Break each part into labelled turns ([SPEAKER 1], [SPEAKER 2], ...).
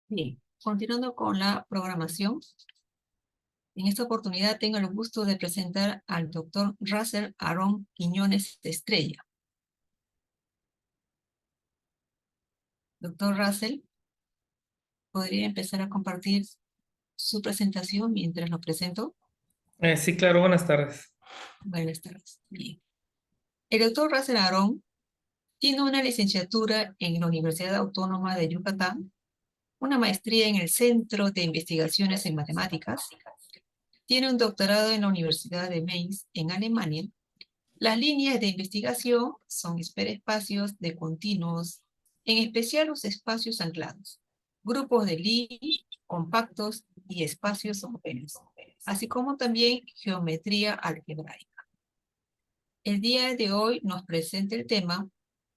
[SPEAKER 1] Bien, continuando con la programación, en esta oportunidad tengo el gusto de presentar al doctor Russell Aaron Quiñones Estrella. Doctor Russell, ¿podría empezar a compartir su presentación mientras lo presento?
[SPEAKER 2] Sí, claro, buenas tardes.
[SPEAKER 1] Buenas tardes. Bien. El doctor Russell Aaron tiene una licenciatura en la Universidad Autónoma de Yucatán, una maestría en el Centro de Investigaciones en Matemáticas, tiene un doctorado en la Universidad de Mainz en Alemania. Las líneas de investigación son hiperespacios de continuos, en especial los espacios anclados, grupos de Lie, compactos y espacios homogéneos, así como también geometría algebraica. El día de hoy nos presenta el tema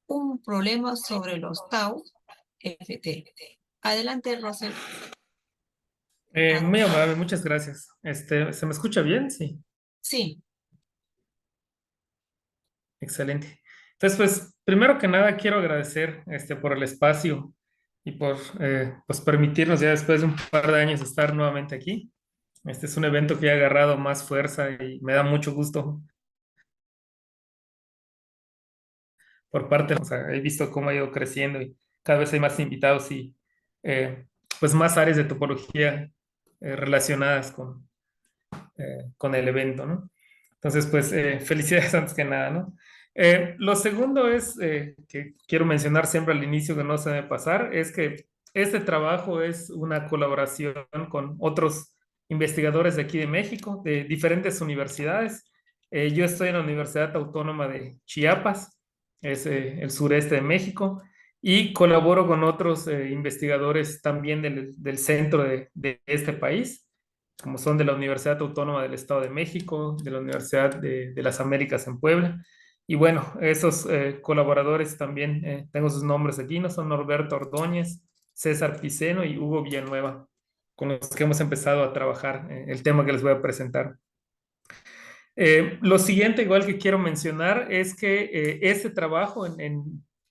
[SPEAKER 1] un problema sobre los tau FT. Adelante, Rosel.
[SPEAKER 2] Muy amable, muchas gracias. ¿Se me escucha bien? Sí,
[SPEAKER 1] Sí,
[SPEAKER 2] excelente. Entonces, pues, primero que nada, quiero agradecer por el espacio y por pues, permitirnos ya después de un par de años estar nuevamente aquí. Este es un evento que ha agarrado más fuerza y me da mucho gusto por parte, o sea, he visto cómo ha ido creciendo y cada vez hay más invitados y eh, pues más áreas de topología relacionadas con el evento, ¿no? Entonces, pues, felicidades antes que nada, ¿no? Lo segundo es que quiero mencionar siempre al inicio que no se debe pasar, es que este trabajo es una colaboración con otros investigadores de aquí de México, de diferentes universidades. Yo estoy en la Universidad Autónoma de Chiapas, es el sureste de México, y colaboro con otros investigadores también del centro de este país como son de la Universidad Autónoma del Estado de México, de la Universidad de las Américas en Puebla. Y bueno, esos colaboradores también, tengo sus nombres aquí, ¿no? Son Norberto Ordóñez, César Piceno y Hugo Villanueva, con los que hemos empezado a trabajar el tema que les voy a presentar. Lo siguiente, igual que quiero mencionar, es que este trabajo,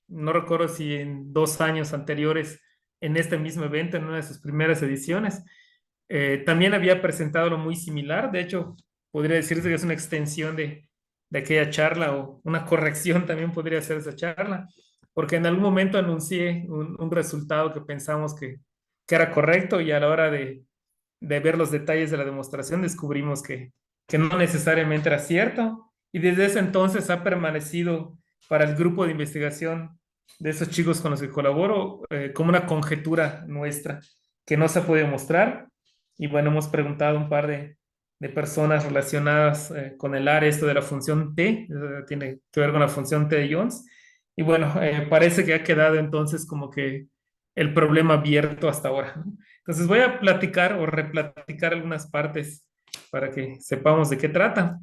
[SPEAKER 2] no recuerdo si en 2 años anteriores, en este mismo evento, en una de sus primeras ediciones, también había presentado lo muy similar. De hecho, podría decirse que es una extensión de aquella charla o una corrección también podría ser esa charla, porque en algún momento anuncié un resultado que pensamos que era correcto y a la hora de ver los detalles de la demostración descubrimos que no necesariamente era cierto. Y desde ese entonces ha permanecido para el grupo de investigación de esos chicos con los que colaboro como una conjetura nuestra que no se ha podido mostrar. Y bueno, hemos preguntado a un par de personas relacionadas con el área, esto de la función T, tiene que ver con la función T de Jones. Y bueno, parece que ha quedado entonces como que el problema abierto hasta ahora, ¿no? Entonces voy a platicar o replaticar algunas partes para que sepamos de qué trata.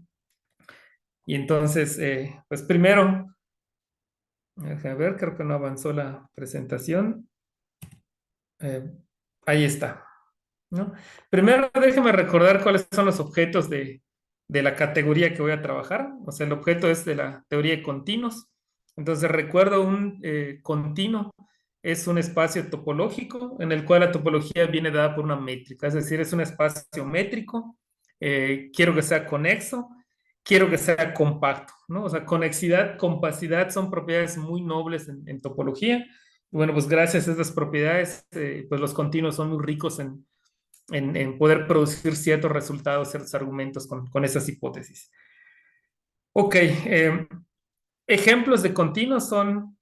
[SPEAKER 2] Y entonces, pues primero, a ver, creo que no avanzó la presentación. Eh, ahí está, ¿no? Primero, déjeme recordar cuáles son los objetos de la categoría que voy a trabajar. O sea, el objeto es de la teoría de continuos. Entonces, recuerdo un continuo es un espacio topológico en el cual la topología viene dada por una métrica, es decir, es un espacio métrico. Quiero que sea conexo, quiero que sea compacto, ¿no? O sea, conexidad, compacidad son propiedades muy nobles en topología. Y bueno, pues gracias a estas propiedades, pues los continuos son muy ricos en poder producir ciertos resultados, ciertos argumentos con esas hipótesis. Ok, ejemplos de continuos son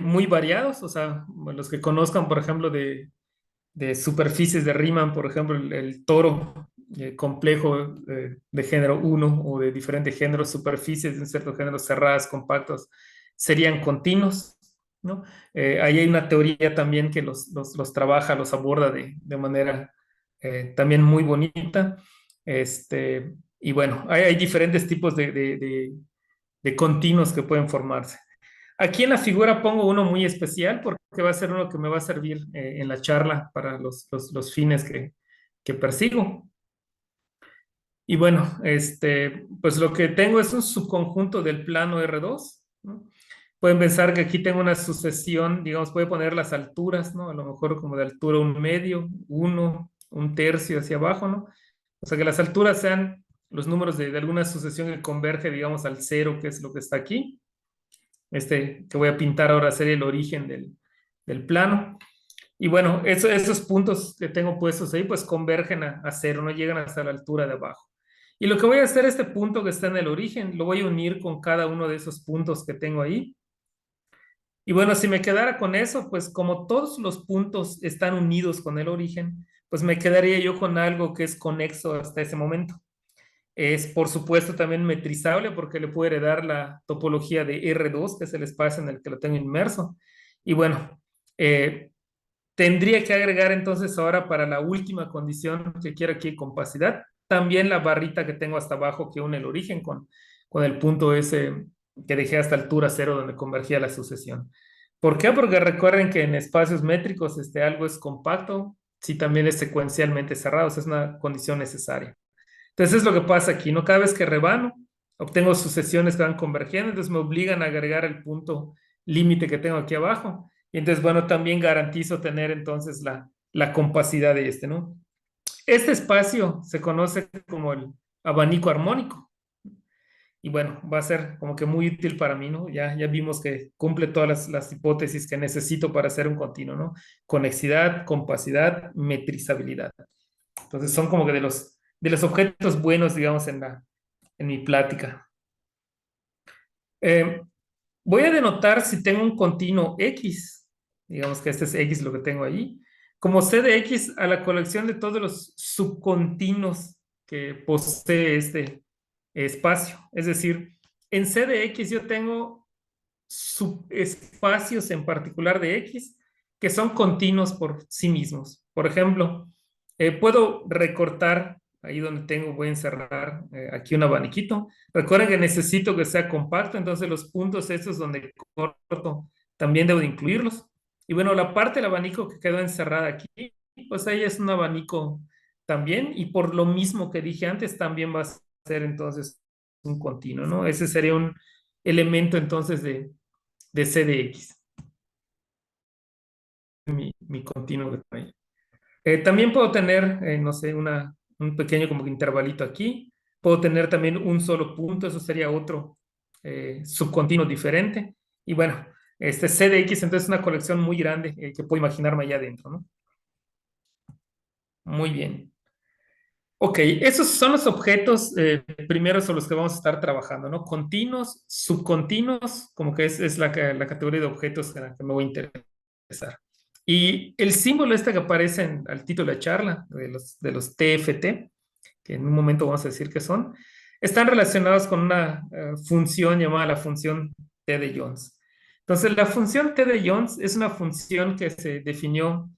[SPEAKER 2] muy variados, o sea, los que conozcan, por ejemplo, de superficies de Riemann, por ejemplo, el toro complejo de género uno o de diferentes géneros, superficies de un cierto género cerradas, compactos, serían continuos, ¿no? Ahí hay una teoría también que los trabaja, los aborda de manera también muy bonita. Y bueno, hay diferentes tipos de continuos que pueden formarse. Aquí en la figura pongo uno muy especial porque va a ser uno que me va a servir en la charla para los fines que persigo. Y bueno, pues lo que tengo es un subconjunto del plano R2, ¿no? Pueden pensar que aquí tengo una sucesión, digamos, puede poner las alturas, ¿no? A lo mejor como de altura un medio, uno, un tercio hacia abajo, ¿no? O sea, que las alturas sean los números de alguna sucesión que converge, digamos, al cero, que es lo que está aquí. Este que voy a pintar ahora sería el origen del plano. Y bueno, esos puntos que tengo puestos ahí, pues convergen a cero, no llegan hasta la altura de abajo. Y lo que voy a hacer, este punto que está en el origen, lo voy a unir con cada uno de esos puntos que tengo ahí. Y bueno, si me quedara con eso, pues como todos los puntos están unidos con el origen, pues me quedaría yo con algo que es conexo hasta ese momento. Es, por supuesto, también metrizable porque le puedo heredar la topología de R2, que es el espacio en el que lo tengo inmerso. Y bueno, eh, tendría que agregar entonces ahora para la última condición que quiero aquí, compacidad, también la barrita que tengo hasta abajo que une el origen con el punto ese que dejé hasta altura cero donde convergía la sucesión. ¿Por qué? Porque recuerden que en espacios métricos algo es compacto si también es secuencialmente cerrado, o sea, es una condición necesaria. Entonces es lo que pasa aquí, ¿no? Cada vez que rebano, obtengo sucesiones que van convergiendo, entonces me obligan a agregar el punto límite que tengo aquí abajo. Y entonces, bueno, también garantizo tener entonces la compacidad de ¿no? Este espacio se conoce como el abanico armónico. Y bueno, va a ser como que muy útil para mí, ¿no? Ya vimos que cumple todas las hipótesis que necesito para hacer un continuo, ¿no? Conexidad, compacidad, metrizabilidad. Entonces son como que de los objetos buenos, digamos, en mi plática. Eh, Voy a denotar si tengo un continuo X, digamos que este es X lo que tengo ahí, como C de X a la colección de todos los subcontinuos que posee este espacio. Es decir, en C de X yo tengo subespacios en particular de X que son continuos por sí mismos. Por ejemplo, puedo recortar ahí donde tengo, voy a encerrar aquí un abaniquito. Recuerden que necesito que sea compacto, entonces los puntos estos donde corto también debo de incluirlos. Y bueno, la parte del abanico que quedó encerrada aquí, pues ahí es un abanico también, y por lo mismo que dije antes, también va a ser entonces un continuo, ¿no? Ese sería un elemento entonces de CDX, mi continuo de ahí. También puedo tener, no sé, un pequeño como que intervalito aquí. Puedo tener también un solo punto, eso sería otro subcontinuo diferente. Y bueno, este CDX entonces es una colección muy grande que puedo imaginarme allá adentro, ¿no? Muy bien. Ok, esos son los objetos primeros sobre los que vamos a estar trabajando, ¿no? Continuos, subcontinuos, como que es la categoría de objetos en la que me voy a interesar. Y el símbolo que aparece al título de la charla, de los TFT, que en un momento vamos a decir que son, están relacionados con una función llamada la función T de Jones. Entonces, la función T de Jones es una función que se definió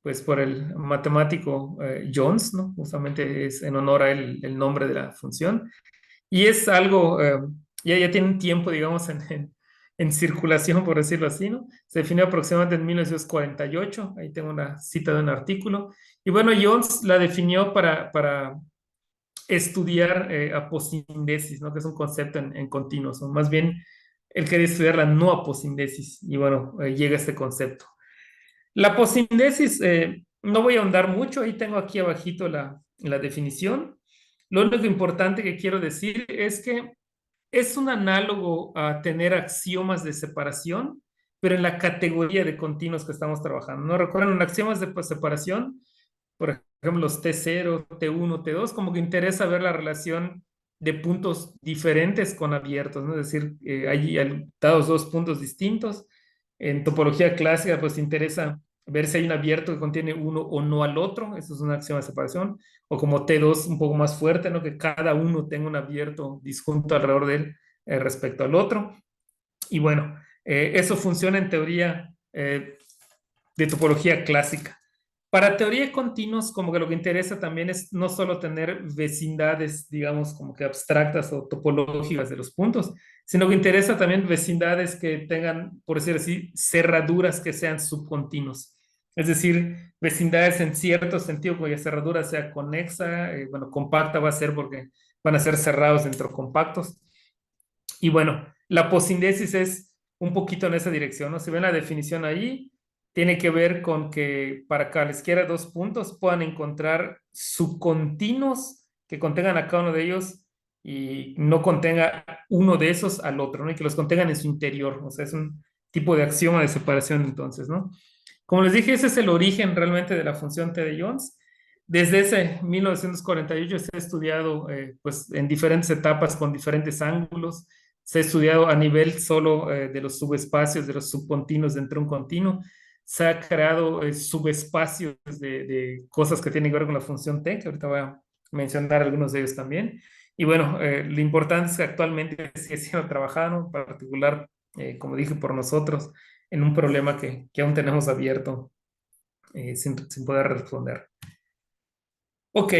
[SPEAKER 2] pues por el matemático Jones, ¿no? Justamente es en honor a él el nombre de la función. Y es algo, ya tiene un tiempo, digamos, en circulación, por decirlo así, ¿no? Se definió aproximadamente en 1948, ahí tengo una cita de un artículo. Y bueno, Jones la definió para estudiar aposindesis, ¿no? Que es un concepto en continuos, o más bien él quería estudiar la no aposindesis, y bueno, llega este concepto. La posindesis, no voy a ahondar mucho, ahí tengo aquí abajito la definición. Lo único importante que quiero decir es que es un análogo a tener axiomas de separación, pero en la categoría de continuos que estamos trabajando. ¿No recuerdan? En axiomas de separación, por ejemplo, los T0, T1, T2, como que interesa ver la relación de puntos diferentes con abiertos, ¿no? Es decir, hay dados dos puntos distintos. En topología clásica, pues interesa ver si hay un abierto que contiene uno o no al otro, eso es una axioma de separación, o como T2 un poco más fuerte, ¿no? Que cada uno tenga un abierto disjunto alrededor de él respecto al otro. Y bueno, eso funciona en teoría de topología clásica. Para teoría de continuos, como que lo que interesa también es no solo tener vecindades, digamos, como que abstractas o topológicas de los puntos, sino que interesa también vecindades que tengan, por decir así, cerraduras que sean subcontinuos. Es decir, vecindades en cierto sentido cuya cerradura sea conexa, bueno, compacta va a ser porque van a ser cerrados dentro compactos. Y bueno, la posindesis es un poquito en esa dirección, ¿no? Si ven la definición ahí, tiene que ver con que para cualesquiera dos puntos puedan encontrar subcontinuos que contengan a cada uno de ellos y no contenga uno de esos al otro, ¿no? Y que los contengan en su interior. O sea, es un tipo de axioma de separación entonces, ¿no? Como les dije, ese es el origen realmente de la función T de Jones. Desde ese 1948 se ha estudiado pues, en diferentes etapas con diferentes ángulos. Se ha estudiado a nivel solo de los subespacios, de los subcontinuos dentro de un continuo. Se ha creado subespacios de cosas que tienen que ver con la función T, que ahorita voy a mencionar algunos de ellos también. Y bueno, lo importante es que actualmente sigue siendo trabajado, en particular, como dije, por nosotros, en un problema que aún tenemos abierto sin poder responder. Ok,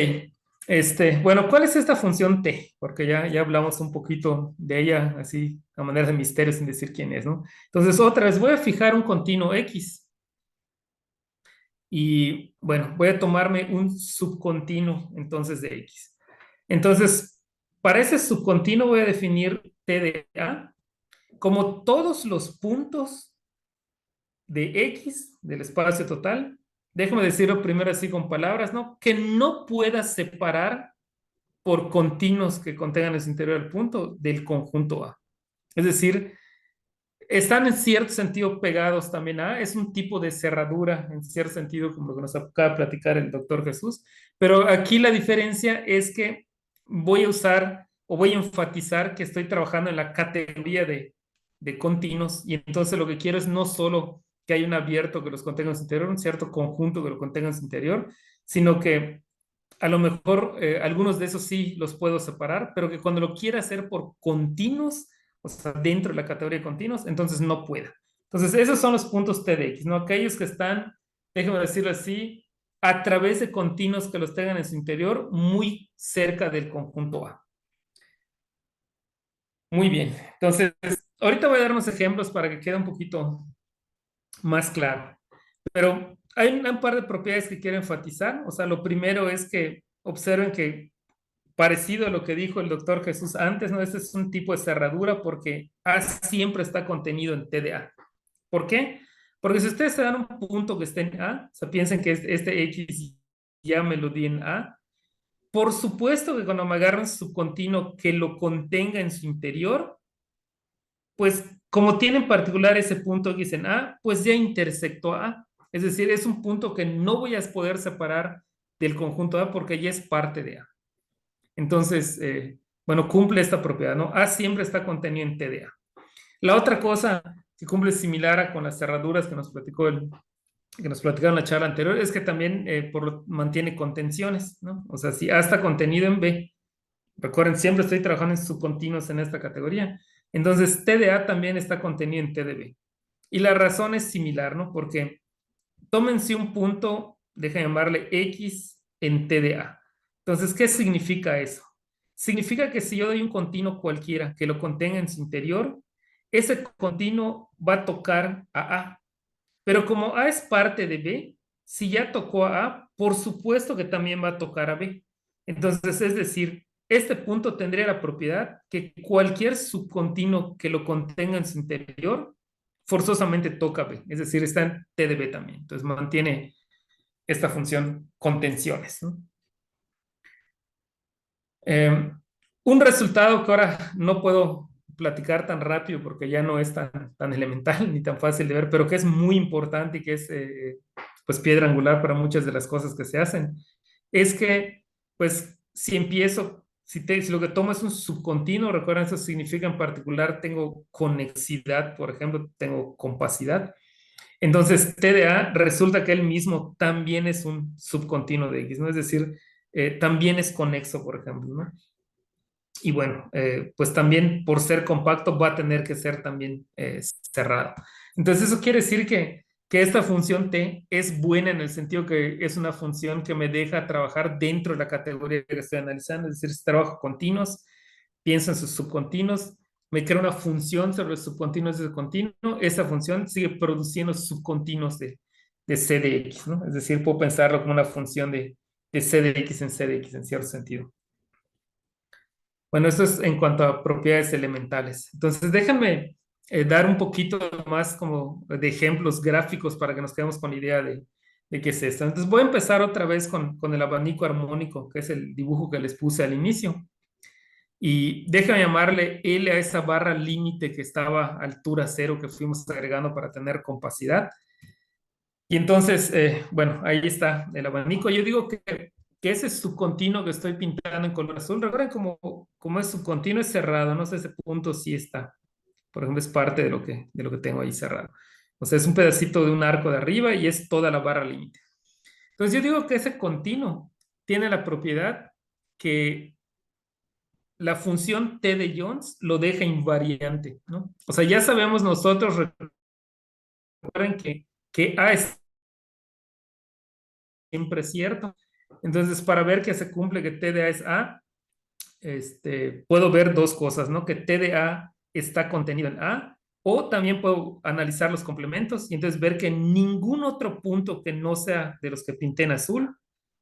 [SPEAKER 2] bueno, ¿cuál es esta función T? Porque ya hablamos un poquito de ella, así a manera de misterio, sin decir quién es, ¿no? Entonces, otra vez, voy a fijar un continuo X. Y bueno, voy a tomarme un subcontinuo entonces de X. Entonces, para ese subcontinuo voy a definir T de A como todos los puntos de X del espacio total. Déjame decirlo primero así con palabras, ¿no? Que no puedas separar por continuos que contengan en su interior el punto del conjunto A. Es decir, están en cierto sentido pegados también a, es un tipo de cerradura, en cierto sentido, como lo que nos acaba de platicar el doctor Jesús, pero aquí la diferencia es que voy a usar o voy a enfatizar que estoy trabajando en la categoría de continuos y entonces lo que quiero es no solo que haya un abierto que los contenga en su interior, un cierto conjunto que lo contenga en su interior, sino que a lo mejor algunos de esos sí los puedo separar, pero que cuando lo quiera hacer por continuos, o sea, dentro de la categoría de continuos, entonces no pueda. Entonces, esos son los puntos T de X, ¿no? Aquellos que están, déjeme decirlo así, a través de continuos que los tengan en su interior, muy cerca del conjunto A. Muy bien. Entonces, ahorita voy a dar unos ejemplos para que quede un poquito más claro. Pero hay un par de propiedades que quiero enfatizar. O sea, lo primero es que observen que parecido a lo que dijo el doctor Jesús antes, ¿no? Este es un tipo de cerradura porque A siempre está contenido en TDA. ¿Por qué? Porque si ustedes se dan un punto que esté en A, o sea, piensen que este X ya me lo di en A, por supuesto que cuando me agarran un subcontinuo que lo contenga en su interior, pues como tiene en particular ese punto X en A, pues ya intersectó A. Es decir, es un punto que no voy a poder separar del conjunto A porque ya es parte de A. Entonces, bueno, cumple esta propiedad, ¿no? A siempre está contenido en TDA. La otra cosa que cumple similar con las cerraduras que nos platicó que nos platicaron en la charla anterior es que también mantiene contenciones, ¿no? O sea, si A está contenido en B, recuerden, siempre estoy trabajando en subcontinuos en esta categoría. Entonces, TDA también está contenido en TDB. Y la razón es similar, ¿no? Porque tómense un punto, dejen llamarle X en TDA. Entonces, ¿qué significa eso? Significa que si yo doy un continuo cualquiera que lo contenga en su interior, ese continuo va a tocar a A. Pero como A es parte de B, si ya tocó a A, por supuesto que también va a tocar a B. Entonces, es decir, este punto tendría la propiedad que cualquier subcontinuo que lo contenga en su interior forzosamente toca B, es decir, está en T de B también. Entonces, mantiene esta función contenciones, ¿no? Un resultado que ahora no puedo platicar tan rápido porque ya no es tan elemental ni tan fácil de ver, pero que es muy importante y que es pues piedra angular para muchas de las cosas que se hacen, es que pues si empiezo, si lo que tomo es un subcontinuo, recuerden, eso significa en particular tengo conexidad, por ejemplo, tengo compacidad. Entonces, TDA resulta que él mismo también es un subcontinuo de X, ¿no? Es decir, también es conexo, por ejemplo, ¿no? Y bueno, pues también por ser compacto va a tener que ser también cerrado. Entonces eso quiere decir que esta función T es buena en el sentido que es una función que me deja trabajar dentro de la categoría que estoy analizando, es decir, si trabajo continuos, pienso en sus subcontinuos, me crea una función sobre los subcontinuos de continuo, esa función sigue produciendo subcontinuos de C de X, ¿no? Es decir, puedo pensarlo como una función de C de X en C de X en cierto sentido. Bueno, esto es en cuanto a propiedades elementales. Entonces, déjenme dar un poquito más como de ejemplos gráficos para que nos quedemos con la idea de qué es esto. Entonces voy a empezar otra vez con el abanico armónico, que es el dibujo que les puse al inicio. Y déjame llamarle L a esa barra límite que estaba a altura cero que fuimos agregando para tener compacidad. Y entonces, bueno, ahí está el abanico. Yo digo que ese subcontinuo que estoy pintando en color azul, recuerden como es subcontinuo, es cerrado, no sé, ese punto sí está. Por ejemplo, es parte de lo que tengo ahí cerrado. O sea, es un pedacito de un arco de arriba y es toda la barra límite. Entonces, yo digo que ese continuo tiene la propiedad que la función t de Jones lo deja invariante, ¿no? O sea, ya sabemos nosotros, recuerden que A es siempre cierto. Entonces, para ver que se cumple que t de A es A, puedo ver dos cosas, ¿no? Que t de A está contenido en A, o también puedo analizar los complementos y entonces ver que ningún otro punto que no sea de los que pinté en azul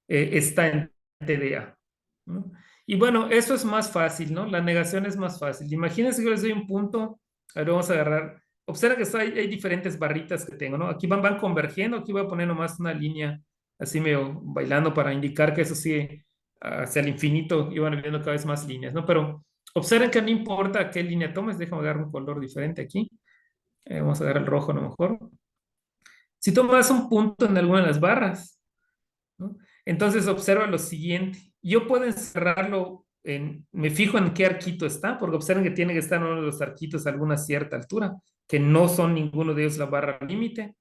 [SPEAKER 2] está en t de A, ¿no? Y bueno, eso es más fácil, ¿no? La negación es más fácil. Imagínense que yo les doy un punto, a ver, vamos a agarrar, observa que hay diferentes barritas que tengo, ¿no? Aquí van convergiendo, aquí voy a poner nomás una línea así medio bailando para indicar que eso sí hacia el infinito iban viendo cada vez más líneas, ¿no? Pero observen que no importa qué línea tomes, déjame agarrar un color diferente aquí. Vamos a agarrar el rojo a lo mejor. Si tomas un punto en alguna de las barras, ¿no? Entonces observa lo siguiente. Yo puedo encerrarlo me fijo en qué arquito está, porque observen que tiene que estar en uno de los arquitos a alguna cierta altura, que no son ninguno de ellos la barra límite.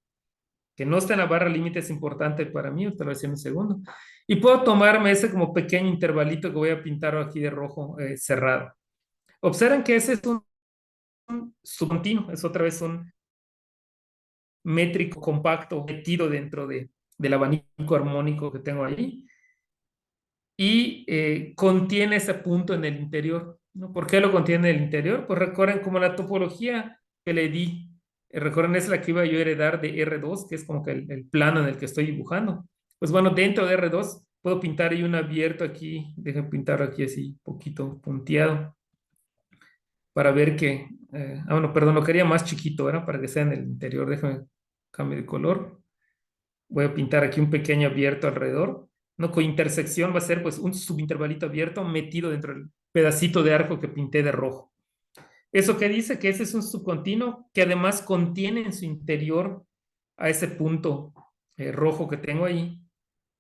[SPEAKER 2] Que no está en la barra límite es importante para mí, te lo voy a decir en un segundo. Y puedo tomarme ese como pequeño intervalito que voy a pintar aquí de rojo cerrado. Observen que ese es un subcontinuo, es otra vez un métrico compacto metido dentro del abanico armónico que tengo ahí y contiene ese punto en el interior, ¿no? ¿Por qué lo contiene en el interior? Pues recuerden como la topología que le di, recuerden es la que iba yo a heredar de R2, que es como que el plano en el que estoy dibujando. Pues bueno, dentro de R2 puedo pintar ahí un abierto aquí, déjenme pintarlo aquí así, poquito punteado, para ver que, bueno, perdón, lo quería más chiquito, ¿verdad? Para que sea en el interior, déjame cambio de color. Voy a pintar aquí un pequeño abierto alrededor, ¿no? Con intersección va a ser pues un subintervalito abierto metido dentro del pedacito de arco que pinté de rojo. ¿Eso qué dice? Que ese es un subcontinuo que además contiene en su interior a ese punto rojo que tengo ahí.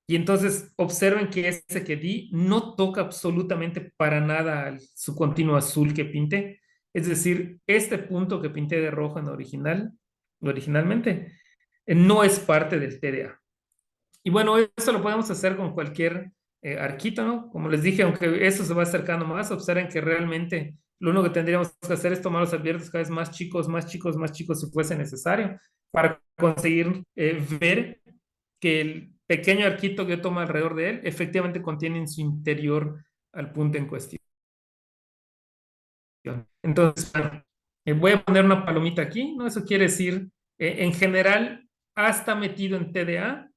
[SPEAKER 2] Y entonces observen que ese que di no toca absolutamente para nada al subcontinuo azul que pinté. Es decir, este punto que pinté de rojo en originalmente, no es parte del TDA. Y bueno, eso lo podemos hacer con cualquier arquito, ¿no? Como les dije, aunque eso se va acercando más, observen que realmente lo único que tendríamos que hacer es tomar los abiertos cada vez más chicos, más chicos, más chicos si fuese necesario, para conseguir ver que el pequeño arquito que yo tomo alrededor de él efectivamente contiene en su interior al punto en cuestión. Entonces, bueno, voy a poner una palomita aquí, ¿no? Eso quiere decir, en general, A está metido en TDA.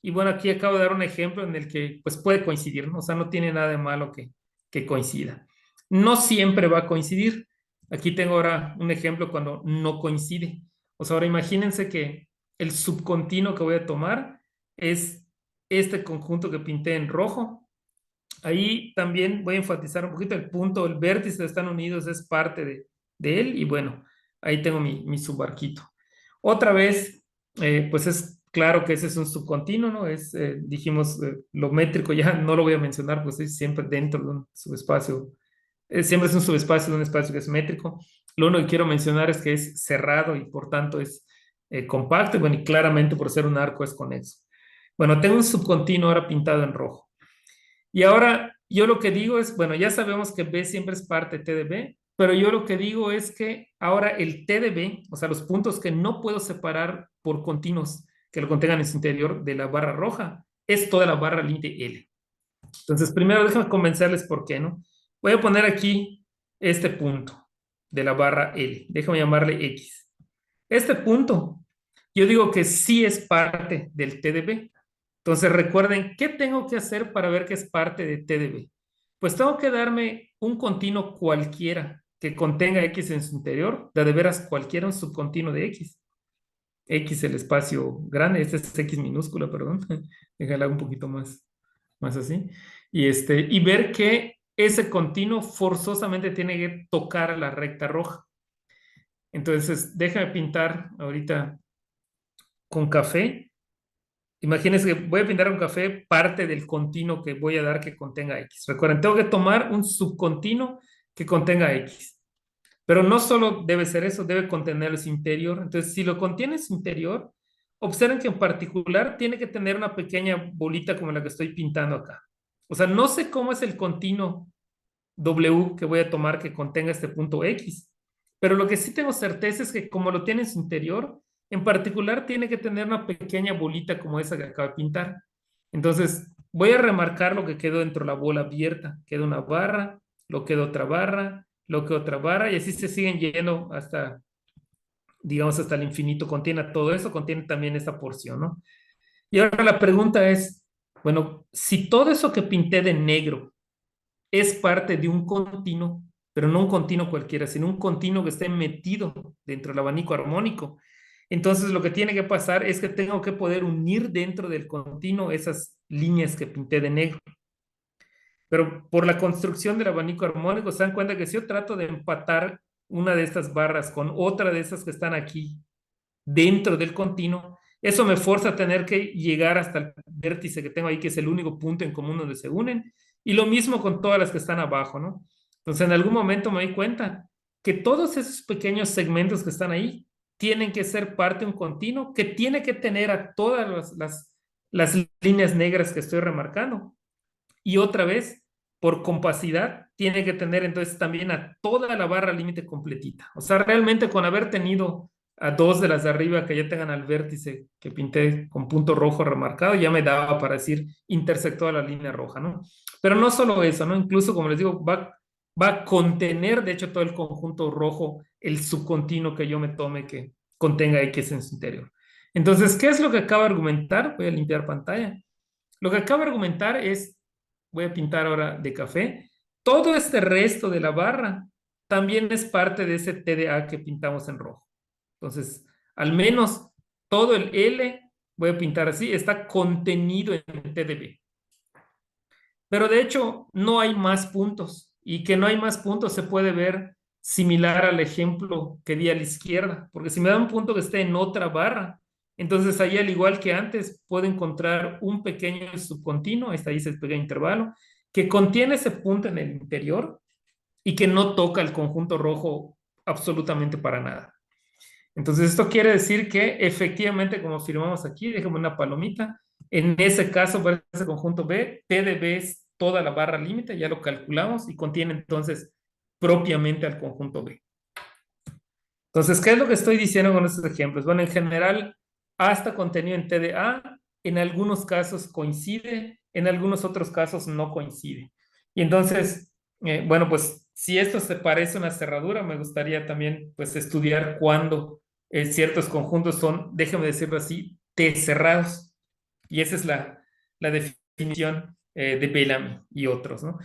[SPEAKER 2] Y bueno, aquí acabo de dar un ejemplo en el que pues puede coincidir, ¿no? O sea, no tiene nada de malo que coincida. No siempre va a coincidir. Aquí tengo ahora un ejemplo cuando no coincide. O sea, ahora imagínense que el subcontinuo que voy a tomar es este conjunto que pinté en rojo. Ahí también voy a enfatizar un poquito el punto, el vértice de están unidos es parte de él y bueno, ahí tengo mi subarquito. Otra vez, pues es claro que ese es un subcontinuo, ¿no? Dijimos, lo métrico ya no lo voy a mencionar, pues es siempre dentro de un subespacio, siempre es un subespacio de un espacio que es métrico. Lo único que quiero mencionar es que es cerrado y por tanto es compacto y bueno, y claramente por ser un arco es conexo. Bueno, tengo un subcontinuo ahora pintado en rojo. Y ahora yo lo que digo es, bueno, ya sabemos que B siempre es parte T de B, pero yo lo que digo es que ahora el T de B, o sea, los puntos que no puedo separar por continuos que lo contengan en su interior de la barra roja, es toda la barra límite L. Entonces, primero déjame convencerles por qué, ¿no? Voy a poner aquí este punto de la barra L. Déjame llamarle X. Este punto, yo digo que sí es parte del T de B. Entonces recuerden, ¿qué tengo que hacer para ver que es parte de TDB? Pues tengo que darme un continuo cualquiera que contenga X en su interior, de veras cualquiera un subcontinuo de X. X el espacio grande, este es X minúscula, perdón, déjala un poquito más así, y ver que ese continuo forzosamente tiene que tocar a la recta roja. Entonces, déjame pintar ahorita con café. Imagínense que voy a pintar con café parte del continuo que voy a dar que contenga X. Recuerden, tengo que tomar un subcontinuo que contenga X. Pero no solo debe ser eso, debe contener su interior. Entonces, si lo contiene su interior, observen que en particular tiene que tener una pequeña bolita como la que estoy pintando acá. O sea, no sé cómo es el continuo W que voy a tomar que contenga este punto X, pero lo que sí tengo certeza es que como lo tiene en su interior, en particular tiene que tener una pequeña bolita como esa que acabo de pintar. Entonces, voy a remarcar lo que quedó dentro de la bola abierta. Queda una barra, lo queda otra barra, lo queda otra barra, y así se siguen yendo hasta, digamos, hasta el infinito. Contiene todo eso, contiene también esta porción, ¿no? Y ahora la pregunta es, bueno, si todo eso que pinté de negro es parte de un continuo, pero no un continuo cualquiera, sino un continuo que esté metido dentro del abanico armónico. Entonces lo que tiene que pasar es que tengo que poder unir dentro del continuo esas líneas que pinté de negro. Pero por la construcción del abanico armónico, se dan cuenta que si yo trato de empatar una de estas barras con otra de esas que están aquí dentro del continuo, eso me fuerza a tener que llegar hasta el vértice que tengo ahí, que es el único punto en común donde se unen. Y lo mismo con todas las que están abajo, ¿no? Entonces, en algún momento me di cuenta que todos esos pequeños segmentos que están ahí tienen que ser parte de un continuo que tiene que tener a todas las líneas negras que estoy remarcando. Y otra vez, por compacidad, tiene que tener entonces también a toda la barra límite completita. O sea, realmente con haber tenido a dos de las de arriba que ya tengan al vértice que pinté con punto rojo remarcado, ya me daba para decir intersectó a la línea roja, ¿no? Pero no solo eso, ¿no? Incluso, como les digo, va a contener, de hecho, todo el conjunto rojo, el subcontinuo que yo me tome que contenga X en su interior. Entonces, ¿qué es lo que acabo de argumentar? Voy a limpiar pantalla. Lo que acabo de argumentar es, voy a pintar ahora de café, todo este resto de la barra también es parte de ese TDA que pintamos en rojo. Entonces, al menos todo el L, voy a pintar así, está contenido en TDB. Pero de hecho, no hay más puntos. Y que no hay más puntos se puede ver similar al ejemplo que di a la izquierda. Porque si me da un punto que esté en otra barra, entonces ahí, al igual que antes, puedo encontrar un pequeño subcontinuo, ahí está, dice el pequeño intervalo, que contiene ese punto en el interior y que no toca el conjunto rojo absolutamente para nada. Entonces, esto quiere decir que efectivamente, como firmamos aquí, déjame una palomita, en ese caso, para ese conjunto B, P de B es toda la barra límite, ya lo calculamos y contiene entonces propiamente al conjunto B. Entonces, ¿qué es lo que estoy diciendo con estos ejemplos? Bueno, en general, A está contenido en TDA, en algunos casos coincide, en algunos otros casos no coincide. Y entonces, bueno, pues si esto se parece a una cerradura, me gustaría también pues estudiar cuándo ciertos conjuntos son, déjame decirlo así, T cerrados. Y esa es la definición de Bellamy y otros, ¿no?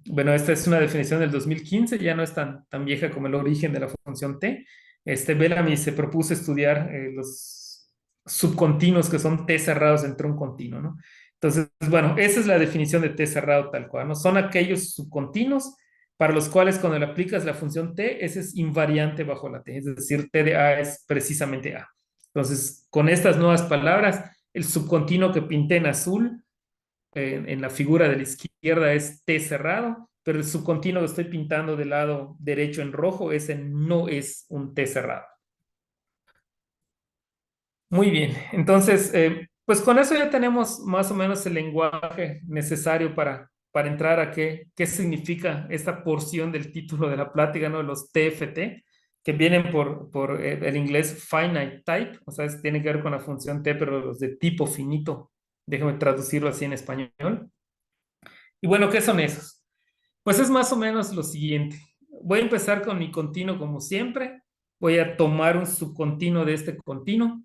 [SPEAKER 2] Bueno, esta es una definición del 2015, ya no es tan vieja como el origen de la función T. Bellamy se propuso estudiar los subcontinuos que son T cerrados entre un continuo, ¿no? Entonces, bueno, esa es la definición de T cerrado tal cual, ¿no? Son aquellos subcontinuos para los cuales cuando le aplicas la función T, ese es invariante bajo la T, es decir, T de A es precisamente A. Entonces, con estas nuevas palabras, el subcontinuo que pinté en azul en la figura de la izquierda es T cerrado, pero el subcontinuo que estoy pintando del lado derecho en rojo, ese no es un T cerrado. Muy bien, entonces, pues con eso ya tenemos más o menos el lenguaje necesario para entrar a qué significa esta porción del título de la plática, ¿no? Los TFT, que vienen por el inglés finite type, o sea, tiene que ver con la función T, pero los de tipo finito. Déjame traducirlo así en español. Y bueno, ¿qué son esos? Pues es más o menos lo siguiente. Voy a empezar con mi continuo como siempre. Voy a tomar un subcontinuo de este continuo.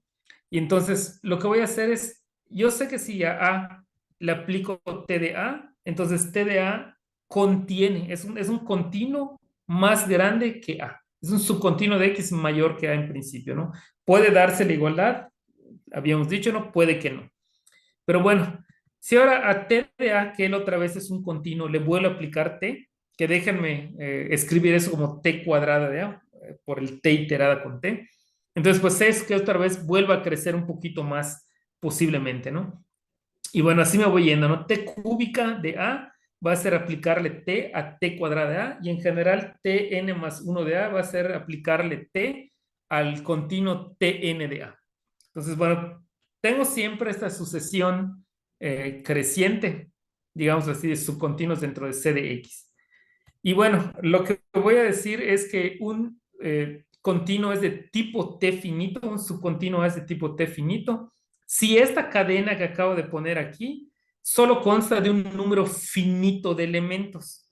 [SPEAKER 2] Y entonces lo que voy a hacer es, yo sé que si a A le aplico TDA, entonces TDA contiene, es un continuo más grande que A. Es un subcontinuo de X mayor que A en principio, ¿no? Puede darse la igualdad, habíamos dicho, ¿no? Puede que no. Pero bueno, si ahora a T de A, que él otra vez es un continuo, le vuelvo a aplicar T, que déjenme escribir eso como T cuadrada de A, por el T iterada con T. Entonces, pues es que otra vez vuelva a crecer un poquito más posiblemente, ¿no? Y bueno, así me voy yendo, ¿no? T cúbica de A va a ser aplicarle T a T cuadrada de A, y en general Tn más 1 de A va a ser aplicarle T al continuo Tn de A. Entonces, bueno, tengo siempre esta sucesión creciente, digamos así, de subcontinuos dentro de C de X. Y bueno, lo que voy a decir es que un continuo es de tipo T finito, un subcontinuo es de tipo T finito, si esta cadena que acabo de poner aquí solo consta de un número finito de elementos.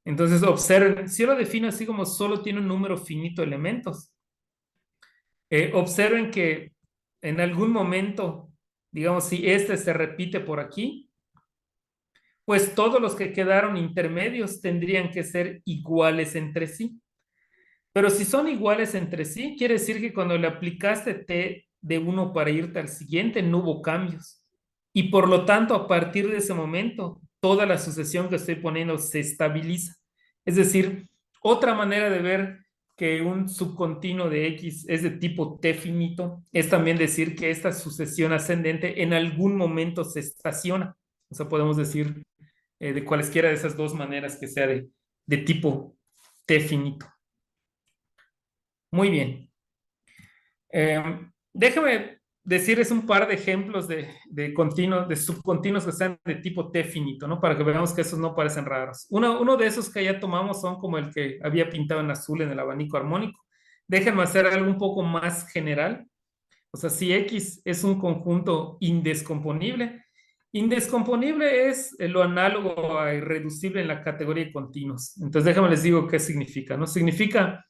[SPEAKER 2] Entonces, observen, si yo lo defino así como solo tiene un número finito de elementos, observen que en algún momento, digamos, si este se repite por aquí, pues todos los que quedaron intermedios tendrían que ser iguales entre sí. Pero si son iguales entre sí, quiere decir que cuando le aplicaste T de uno para irte al siguiente, no hubo cambios. Y por lo tanto, a partir de ese momento, toda la sucesión que estoy poniendo se estabiliza. Es decir, otra manera de ver que un subcontinuo de X es de tipo T finito es también decir que esta sucesión ascendente en algún momento se estaciona. O sea, podemos decir de cualesquiera de esas dos maneras que sea de tipo T finito. Muy bien. Déjame decirles un par de ejemplos de continuos, de subcontinuos que sean de tipo T finito, ¿no? Para que veamos que esos no parecen raros. Uno de esos que ya tomamos son como el que había pintado en azul en el abanico armónico. Déjenme hacer algo un poco más general. O sea, si X es un conjunto indescomponible, indescomponible es lo análogo a irreducible en la categoría de continuos. Entonces, déjame les digo qué significa, ¿no? Significa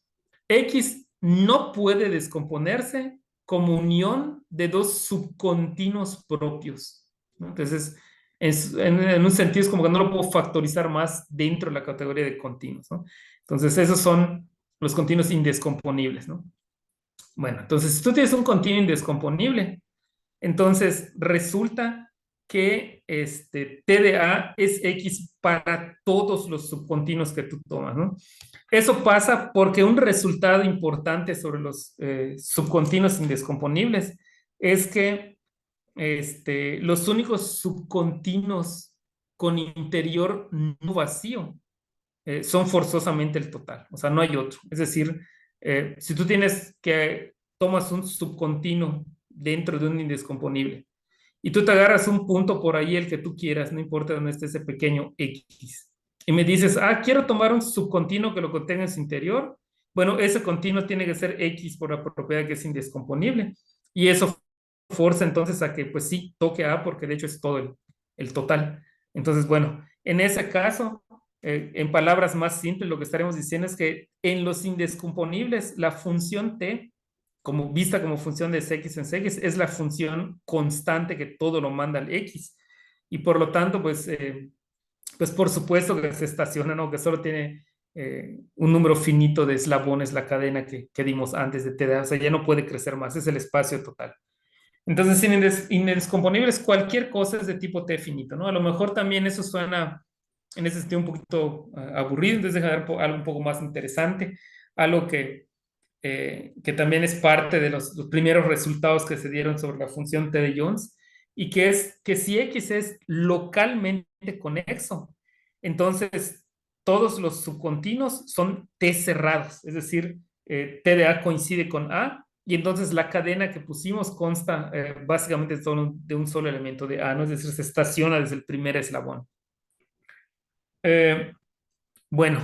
[SPEAKER 2] X no puede descomponerse como unión de dos subcontinuos propios, ¿no? Entonces, en un sentido es como que no lo puedo factorizar más dentro de la categoría de continuos, ¿no? Entonces, esos son los continuos indescomponibles, ¿no? Bueno, entonces, si tú tienes un continuo indescomponible, entonces resulta que T de A es X para todos los subcontinuos que tú tomas, ¿no? Eso pasa porque un resultado importante sobre los subcontinuos indescomponibles es que los únicos subcontinuos con interior no vacío son forzosamente el total, o sea, no hay otro. Es decir, si tú tienes que tomas un subcontinuo dentro de un indescomponible y tú te agarras un punto por ahí, el que tú quieras, no importa dónde esté ese pequeño X, y me dices, quiero tomar un subcontinuo que lo contenga en su interior, bueno, ese continuo tiene que ser X por la propiedad que es indescomponible, y eso forza entonces a que, pues sí, toque A, porque de hecho es todo el total. Entonces, bueno, en ese caso, en palabras más simples, lo que estaremos diciendo es que en los indescomponibles, la función T, como vista como función de X en X, es la función constante que todo lo manda al X. Y por lo tanto, pues por supuesto que se estaciona, ¿no? Que solo tiene un número finito de eslabones la cadena que dimos antes de T, o sea, ya no puede crecer más, es el espacio total. Entonces, indescomponibles, cualquier cosa es de tipo T finito, ¿no? A lo mejor también eso suena en ese sentido un poquito aburrido, entonces dejar algo un poco más interesante, algo que también es parte de los primeros resultados que se dieron sobre la función T de Jones, y que es que si X es localmente conexo, entonces todos los subcontinuos son T cerrados, es decir, T de A coincide con A, y entonces la cadena que pusimos consta básicamente solo de un solo elemento de A, ¿no? Es decir, se estaciona desde el primer eslabón. Eh, bueno,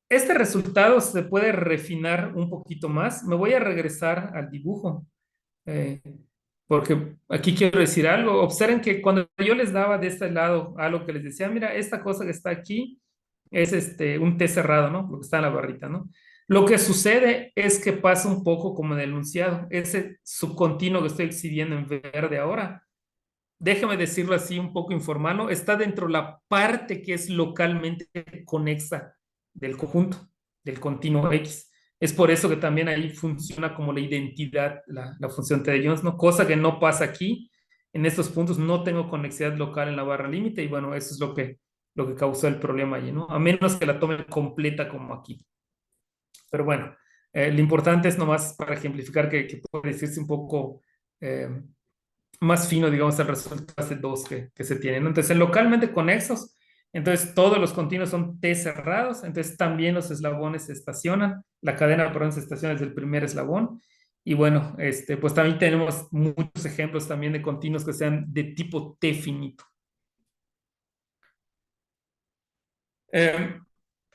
[SPEAKER 2] este resultado se puede refinar un poquito más. Me voy a regresar al dibujo, eh, porque aquí quiero decir algo. Observen que cuando yo les daba de este lado algo que les decía, mira, esta cosa que está aquí es un T cerrado, ¿no? Lo que está en la barrita, ¿no? Lo que sucede es que pasa un poco como en el enunciado. Ese subcontinuo que estoy exhibiendo en verde ahora, déjame decirlo así un poco informal, ¿no? Está dentro de la parte que es localmente conexa del conjunto, del continuo X. Es por eso que también ahí funciona como la identidad, la función T de Jones, ¿no? Cosa que no pasa aquí. En estos puntos no tengo conexidad local en la barra límite y bueno, eso es lo que causó el problema allí, ¿no? A menos que la tome completa como aquí. Pero bueno, lo importante es nomás para ejemplificar que puede decirse un poco eh, más fino, digamos, el resultado de dos que se tienen, ¿no? Entonces, localmente conexos, entonces todos los continuos son T cerrados, entonces también los eslabones se estacionan, la cadena, perdón, se estaciona desde el primer eslabón. Y bueno, pues también tenemos muchos ejemplos también de continuos que sean de tipo T finito. Eh,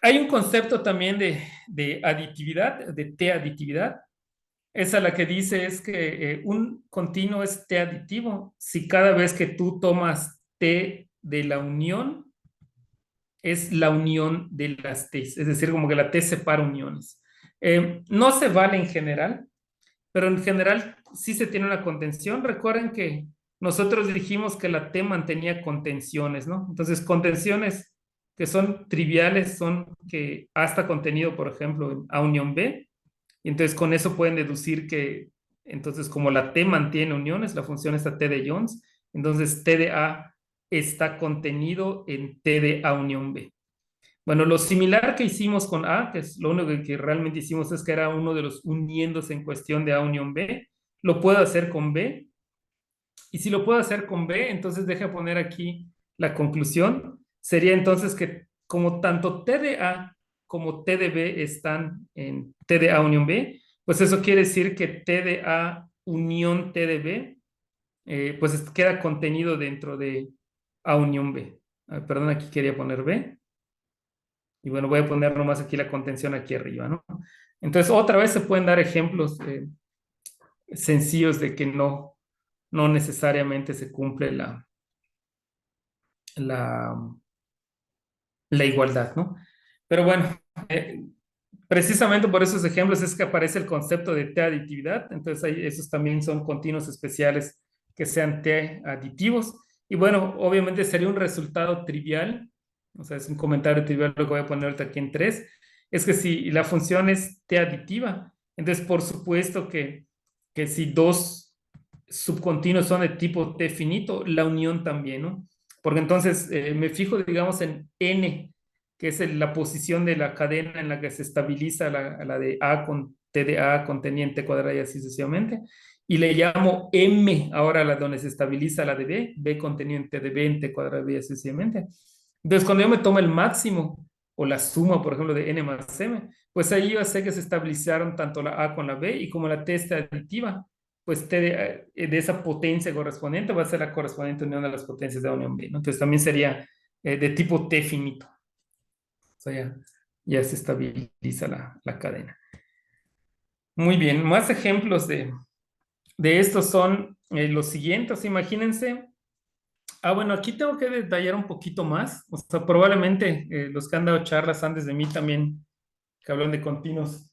[SPEAKER 2] Hay un concepto también de aditividad, de T aditividad. Esa la que dice es que un continuo es T aditivo si cada vez que tú tomas T de la unión, es la unión de las T, es decir, como que la T separa uniones. No se vale en general, pero en general sí se tiene una contención. Recuerden que nosotros dijimos que la T mantenía contenciones, ¿no? Entonces, contenciones que son triviales son que A está contenido, por ejemplo, en A unión B, y entonces con eso pueden deducir que, entonces, como la T mantiene uniones, la función está T de Jones, entonces T de A está contenido en T de A unión B. Bueno, lo similar que hicimos con A, que es lo único que realmente hicimos es que era uno de los uniéndose en cuestión de A unión B, lo puedo hacer con B. Y si lo puedo hacer con B, entonces deja poner aquí la conclusión. Sería entonces que como tanto T de A como T de B están en T de A unión B, pues eso quiere decir que T de A unión T de B, pues queda contenido dentro de A unión B. Perdón, aquí quería poner B. Y bueno, voy a poner nomás aquí la contención aquí arriba, ¿no? Entonces, otra vez se pueden dar ejemplos sencillos de que no necesariamente se cumple la, la igualdad, ¿no? Pero bueno, precisamente por esos ejemplos es que aparece el concepto de T aditividad. Entonces, esos también son continuos especiales que sean T aditivos. Y bueno, obviamente sería un resultado trivial, o sea, es un comentario trivial lo que voy a poner ahorita aquí en 3, es que si la función es T aditiva, entonces por supuesto que si dos subcontinuos son de tipo T finito, la unión también, ¿no? Porque entonces me fijo, digamos, en N, que es la posición de la cadena en la que se estabiliza la de A con T de A conteniente cuadrada y así sucesivamente. Y le llamo M ahora la donde se estabiliza la de B, B contenido en T de B en T cuadrada y así sucesivamente. Entonces, cuando yo me tomo el máximo o la suma, por ejemplo, de N más M, pues ahí yo sé que se estabilizaron tanto la A con la B y como la T está aditiva, pues T de esa potencia correspondiente va a ser la correspondiente unión de las potencias de A unión B, ¿no? Entonces también sería de tipo T finito. O sea, ya se estabiliza la cadena. Muy bien, más ejemplos de estos son los siguientes. Imagínense. Bueno, aquí tengo que detallar un poquito más. O sea, probablemente los que han dado charlas antes de mí también, que hablan de continuos,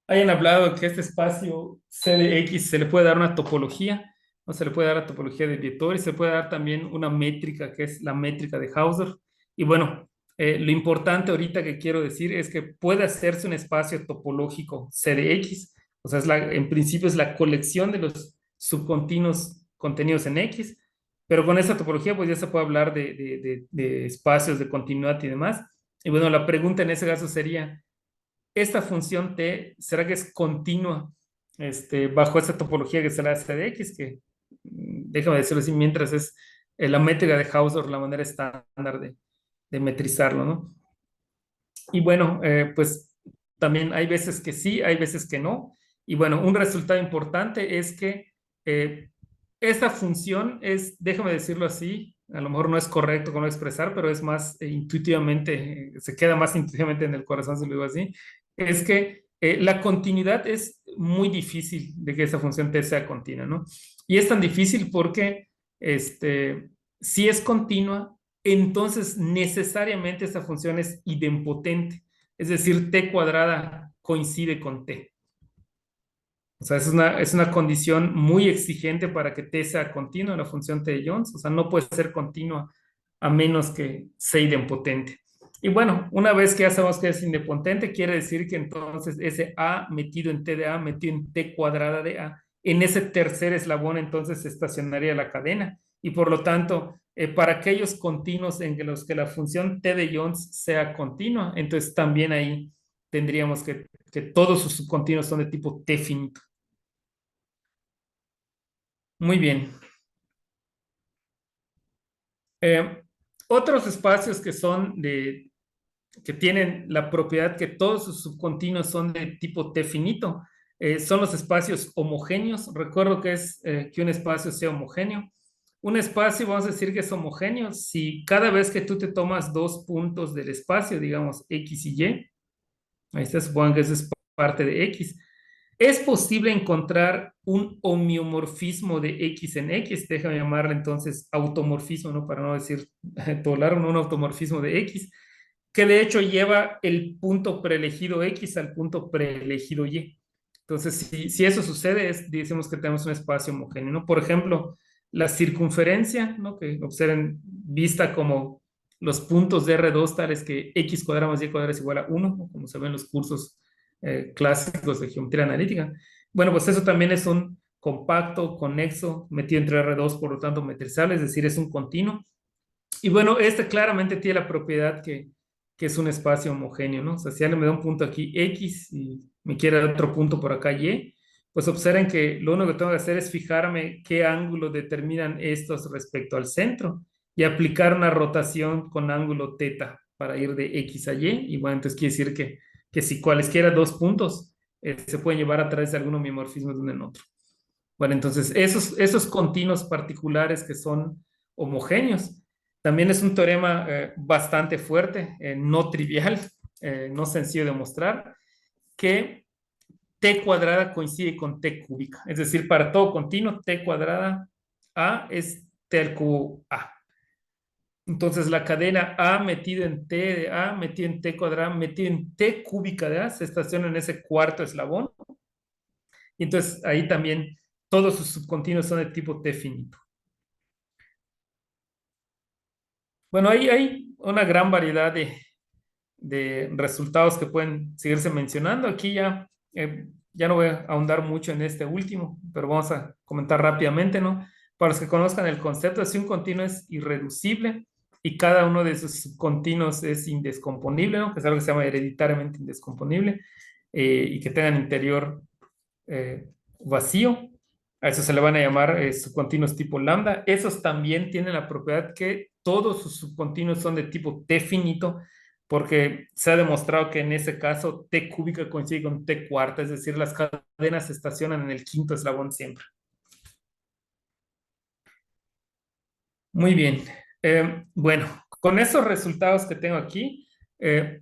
[SPEAKER 2] hayan hablado que este espacio C de X se le puede dar una topología, o se le puede dar la topología de Viettori, se puede dar también una métrica que es la métrica de Hausdorff. Y bueno, lo importante ahorita que quiero decir es que puede hacerse un espacio topológico C de X, o sea, en principio es la colección de los subcontinuos contenidos en X, pero con esa topología pues ya se puede hablar de espacios de continuidad y demás. Y bueno, la pregunta en ese caso sería, esta función T, ¿será que es continua bajo esta topología que será C de X? Que, déjame decirlo así, mientras es la métrica de Hausdorff, la manera estándar de metrizarlo, ¿no? Y bueno, pues también hay veces que sí, hay veces que no. Y bueno, un resultado importante es que eh, esta función es, déjame decirlo así, a lo mejor no es correcto como expresar, pero es más intuitivamente, se queda más intuitivamente en el corazón, si lo digo así, es que la continuidad es muy difícil de que esa función T sea continua, ¿no? Y es tan difícil porque si es continua, entonces necesariamente esta función es idempotente, es decir, T cuadrada coincide con T. O sea, es una condición muy exigente para que T sea continua, la función T de Jones. O sea, no puede ser continua a menos que sea idempotente. Y bueno, una vez que ya sabemos que es indepotente, quiere decir que entonces ese A metido en T de A, metido en T cuadrada de A, en ese tercer eslabón entonces se estacionaría la cadena. Y por lo tanto, para aquellos continuos en los que la función T de Jones sea continua, entonces también ahí tendríamos que todos sus subcontinuos son de tipo T finito. Muy bien. Eh, Otros espacios que son que tienen la propiedad que todos sus subcontinuos son de tipo T finito, son los espacios homogéneos. Recuerdo que es que un espacio sea homogéneo. Un espacio, vamos a decir que es homogéneo si cada vez que tú te tomas dos puntos del espacio, digamos X y Y, ahí está, supongan que eso es parte de X, es posible encontrar un homeomorfismo de X en X, déjame llamarle entonces automorfismo, ¿no? Para no decir todo largo, ¿no? Un automorfismo de X, que de hecho lleva el punto preelegido X al punto preelegido Y. Entonces, si eso sucede, decimos que tenemos un espacio homogéneo, ¿no? Por ejemplo, la circunferencia, ¿no? Que observen vista como los puntos de R2 tales que X cuadrado más Y cuadrado es igual a 1, ¿no? Como se ve en los cursos clásicos de geometría analítica. Bueno, pues eso también es un compacto, conexo, metido entre R2, por lo tanto metrizable, es decir, es un continuo. Y bueno, este claramente tiene la propiedad que es un espacio homogéneo, ¿no? O sea, si alguien me da un punto aquí X y me quiere dar otro punto por acá Y, pues observen que lo único que tengo que hacer es fijarme qué ángulo determinan estos respecto al centro y aplicar una rotación con ángulo teta para ir de X a Y. Y bueno, entonces quiere decir que si cualesquiera dos puntos se pueden llevar a través de algún homomorfismo de uno en otro. Bueno, entonces esos continuos particulares que son homogéneos, también es un teorema bastante fuerte, no trivial, no sencillo de mostrar, que T cuadrada coincide con T cúbica. Es decir, para todo continuo, T cuadrada A es T al cubo A. Entonces, la cadena A metido en T de A, metido en T cuadrada, metido en T cúbica de A, se estaciona en ese cuarto eslabón. Y entonces, ahí también todos sus subcontinuos son de tipo T finito. Bueno, hay una gran variedad de resultados que pueden seguirse mencionando. Aquí ya no voy a ahondar mucho en este último, pero vamos a comentar rápidamente, ¿no? Para los que conozcan el concepto, si un continuo es irreducible y cada uno de sus subcontinuos es indescomponible, ¿no? Que es algo que se llama hereditariamente indescomponible y que tengan interior vacío. A eso se le van a llamar subcontinuos tipo lambda. Esos también tienen la propiedad que todos sus subcontinuos son de tipo T finito, porque se ha demostrado que en ese caso T cúbica coincide con T cuarta, es decir, las cadenas se estacionan en el quinto eslabón siempre. Muy bien. Bueno, con esos resultados que tengo aquí,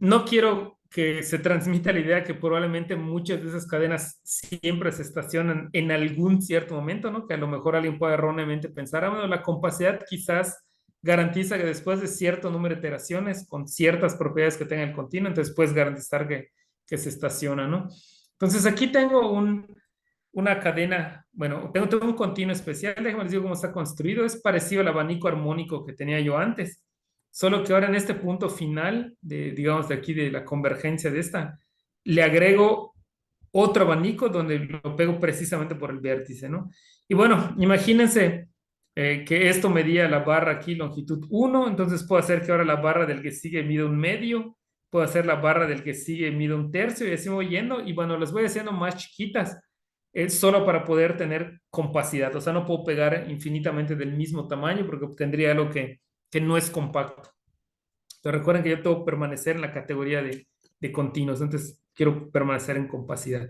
[SPEAKER 2] no quiero que se transmita la idea que probablemente muchas de esas cadenas siempre se estacionan en algún cierto momento, ¿no? Que a lo mejor alguien puede erróneamente pensar, bueno, la compacidad quizás garantiza que después de cierto número de iteraciones, con ciertas propiedades que tenga el continuo, entonces puedes garantizar que se estaciona, ¿no? Entonces aquí tengo una cadena, bueno, tengo un continuo especial, déjame les digo cómo está construido, es parecido al abanico armónico que tenía yo antes, solo que ahora en este punto final, digamos, de aquí de la convergencia de esta, le agrego otro abanico donde lo pego precisamente por el vértice, ¿no? Y bueno, imagínense que esto medía la barra aquí longitud 1, entonces puedo hacer que ahora la barra del que sigue mida un medio, puedo hacer la barra del que sigue mida un tercio y así voy yendo y bueno, las voy haciendo más chiquitas es solo para poder tener compacidad. O sea, no puedo pegar infinitamente del mismo tamaño porque obtendría algo que no es compacto. Entonces recuerden que yo tengo que permanecer en la categoría de continuos, entonces quiero permanecer en compacidad.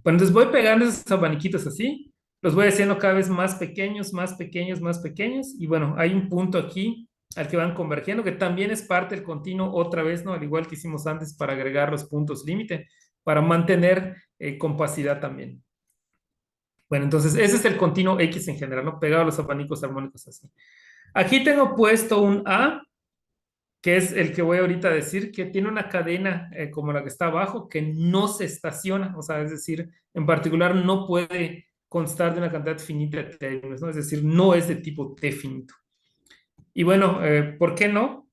[SPEAKER 2] Bueno, entonces voy pegando esos abaniquitos así, los voy haciendo cada vez más pequeños, más pequeños, más pequeños, y bueno, hay un punto aquí al que van convergiendo, que también es parte del continuo otra vez, ¿no? Al igual que hicimos antes para agregar los puntos límite, para mantener compacidad también. Bueno, entonces ese es el continuo X en general, ¿no? Pegado a los abanicos armónicos así. Aquí tengo puesto un A, que es el que voy ahorita a decir, que tiene una cadena como la que está abajo, que no se estaciona, o sea, es decir, en particular no puede constar de una cantidad finita de términos, ¿no? Es decir, no es de tipo T finito. Y bueno, ¿por qué no?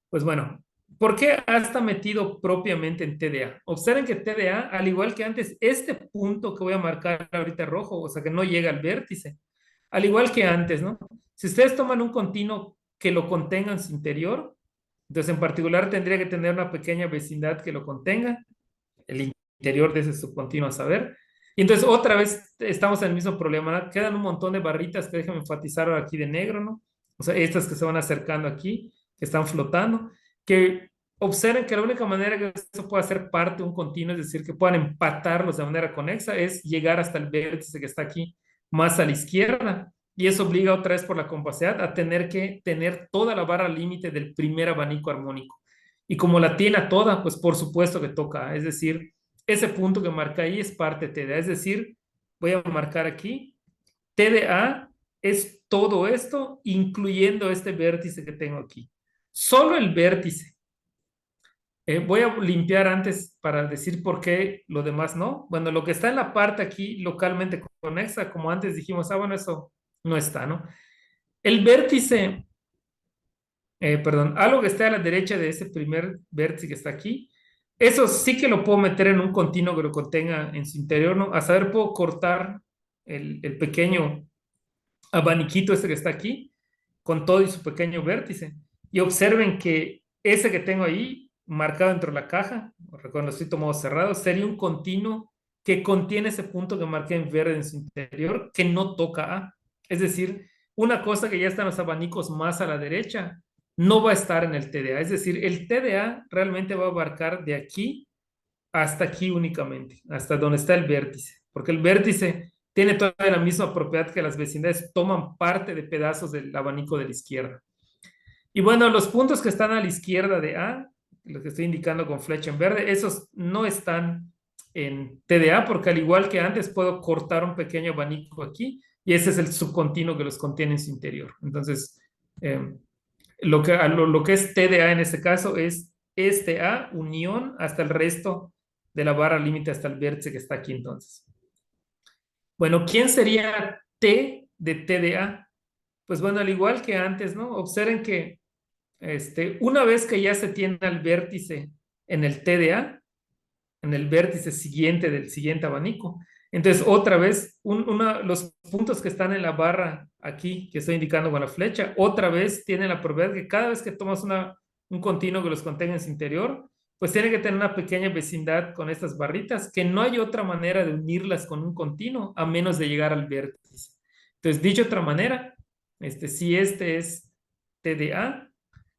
[SPEAKER 2] Pues bueno, ¿Por qué A está metido propiamente en TDA? Observen que TDA, al igual que antes, este punto que voy a marcar ahorita rojo, o sea, que no llega al vértice, al igual que antes, ¿no? Si ustedes toman un continuo que lo contenga en su interior, entonces en particular tendría que tener una pequeña vecindad que lo contenga, el interior de ese subcontinuo a saber. Y entonces otra vez estamos en el mismo problema, ¿no? Quedan un montón de barritas que déjenme enfatizar ahora aquí de negro, ¿no? O sea, estas que se van acercando aquí, que están flotando, que observen que la única manera que eso pueda ser parte de un continuo, es decir, que puedan empatarlos de manera conexa, es llegar hasta el vértice que está aquí más a la izquierda. Y eso obliga otra vez por la compacidad a tener que tener toda la barra límite del primer abanico armónico. Y como la tiene a toda, pues por supuesto que toca. Es decir, ese punto que marca ahí es parte de TDA. Es decir, voy a marcar aquí, TDA es todo esto, incluyendo este vértice que tengo aquí. Solo el vértice. Voy a limpiar antes para decir por qué lo demás no. Bueno, lo que está en la parte aquí localmente conexa, como antes dijimos, bueno, eso no está, ¿no? El vértice, perdón, algo que esté a la derecha de ese primer vértice que está aquí, eso sí que lo puedo meter en un continuo que lo contenga en su interior, ¿no? A saber, puedo cortar el pequeño abaniquito este que está aquí con todo y su pequeño vértice. Y observen que ese que tengo ahí, marcado dentro de la caja, cuando estoy tomado cerrado, sería un continuo que contiene ese punto que marqué en verde en su interior, que no toca A. Es decir, una cosa que ya está en los abanicos más a la derecha, no va a estar en el TDA. Es decir, el TDA realmente va a abarcar de aquí hasta aquí únicamente, hasta donde está el vértice, porque el vértice tiene toda la misma propiedad que las vecindades, toman parte de pedazos del abanico de la izquierda. Y bueno, los puntos que están a la izquierda de A, los que estoy indicando con flecha en verde, esos no están en TDA, porque al igual que antes puedo cortar un pequeño abanico aquí, y ese es el subcontinuo que los contiene en su interior. Entonces, lo que es TDA en este caso es este A unión hasta el resto de la barra límite hasta el vértice que está aquí entonces. Bueno, ¿quién sería T de TDA? Pues bueno, al igual que antes, ¿no? Observen que una vez que ya se tiene el vértice en el TDA, en el vértice siguiente del siguiente abanico. Entonces, otra vez, los puntos que están en la barra aquí, que estoy indicando con la flecha, otra vez tienen la propiedad que cada vez que tomas un continuo que los contenga en su interior, pues tiene que tener una pequeña vecindad con estas barritas, que no hay otra manera de unirlas con un continuo a menos de llegar al vértice. Entonces, dicho de otra manera, si este es TDA,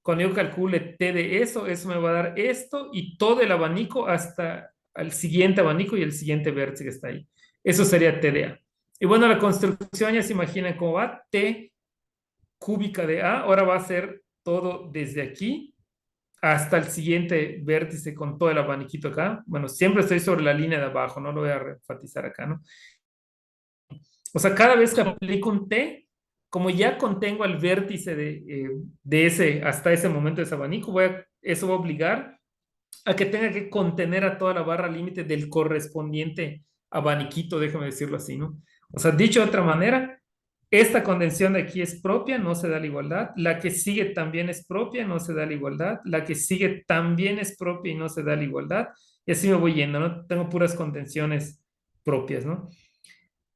[SPEAKER 2] cuando yo calcule T de eso me va a dar esto y todo el abanico hasta el siguiente abanico y el siguiente vértice que está ahí. Eso sería TDA. Y bueno, la construcción ya se imaginan cómo va. T cúbica de A, ahora va a ser todo desde aquí hasta el siguiente vértice con todo el abaniquito acá. Bueno, siempre estoy sobre la línea de abajo, no lo voy a enfatizar acá, ¿no? O sea, cada vez que aplico un T, como ya contengo el vértice de ese, hasta ese momento de ese abanico, eso va a obligar a que tenga que contener a toda la barra límite del correspondiente abaniquito, déjame decirlo así, ¿no? O sea, dicho de otra manera, esta condensación de aquí es propia, no se da la igualdad. La que sigue también es propia, no se da la igualdad. La que sigue también es propia y no se da la igualdad. Y así me voy yendo, ¿no? Tengo puras contenciones propias, ¿no?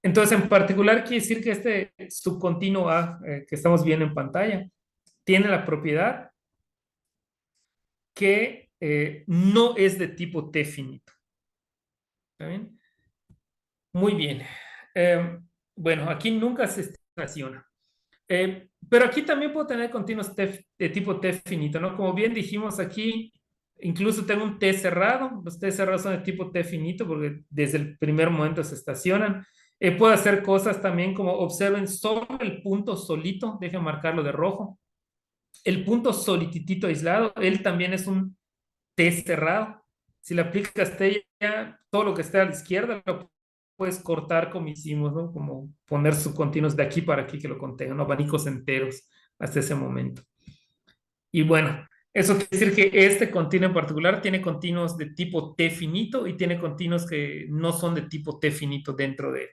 [SPEAKER 2] Entonces, en particular, quiere decir que este subcontinuo A que estamos viendo en pantalla tiene la propiedad que no es de tipo T finito. ¿Está bien? Muy bien. Bueno, aquí nunca se estaciona. Pero aquí también puedo tener continuos de tipo T finito, ¿no? Como bien dijimos aquí, incluso tengo un T cerrado. Los T cerrados son de tipo T finito porque desde el primer momento se estacionan. Puedo hacer cosas también como observen solo el punto solito, dejen marcarlo de rojo. El punto solititito aislado, él también es un T cerrado. Si le aplicas T, ya todo lo que esté a la izquierda lo puedes cortar como hicimos, ¿no? Como poner subcontinuos de aquí para aquí que lo contengan, ¿no? Abanicos enteros hasta ese momento. Y bueno, eso quiere decir que este continuo en particular tiene continuos de tipo T finito y tiene continuos que no son de tipo T finito dentro de él.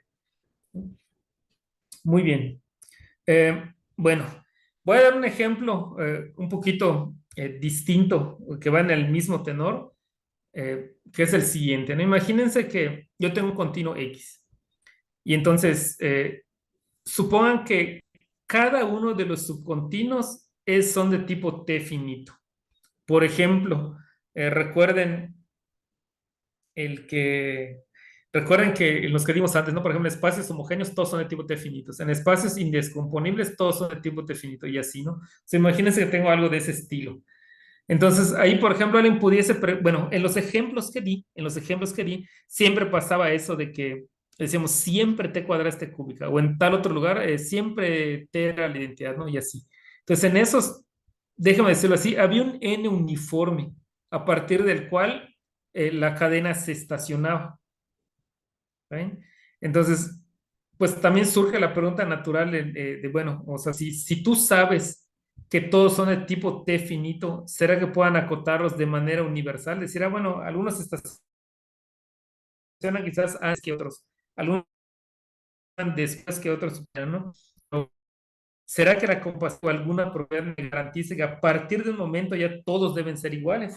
[SPEAKER 2] Muy bien. Bueno, voy a dar un ejemplo un poquito distinto, que va en el mismo tenor, que es el siguiente, ¿no? Imagínense que yo tengo un continuo X y entonces supongan que cada uno de los subcontinuos son de tipo T finito. Por ejemplo, recuerden el que, recuerden que en los que dimos antes, ¿no? Por ejemplo, en espacios homogéneos todos son de tipo T finitos. En espacios indescomponibles todos son de tipo T finito y así, ¿no? O sea, imagínense que tengo algo de ese estilo. Entonces, ahí, por ejemplo, alguien pudiese, bueno, en los ejemplos que di, siempre pasaba eso de que decíamos siempre T cuadrada es T cúbica, o en tal otro lugar, siempre T era la identidad, ¿no? Y así. Entonces, en esos, déjame decirlo así, había un N uniforme a partir del cual la cadena se estacionaba. ¿Sí? Entonces, pues también surge la pregunta natural bueno, o sea, si tú sabes que todos son de tipo T finito, ¿será que puedan acotarlos de manera universal? Decir, bueno, algunos se estacionan quizás antes que otros, algunos después que otros, ¿no? ¿Será que la compasión o alguna propiedad me garantice que a partir de un momento ya todos deben ser iguales?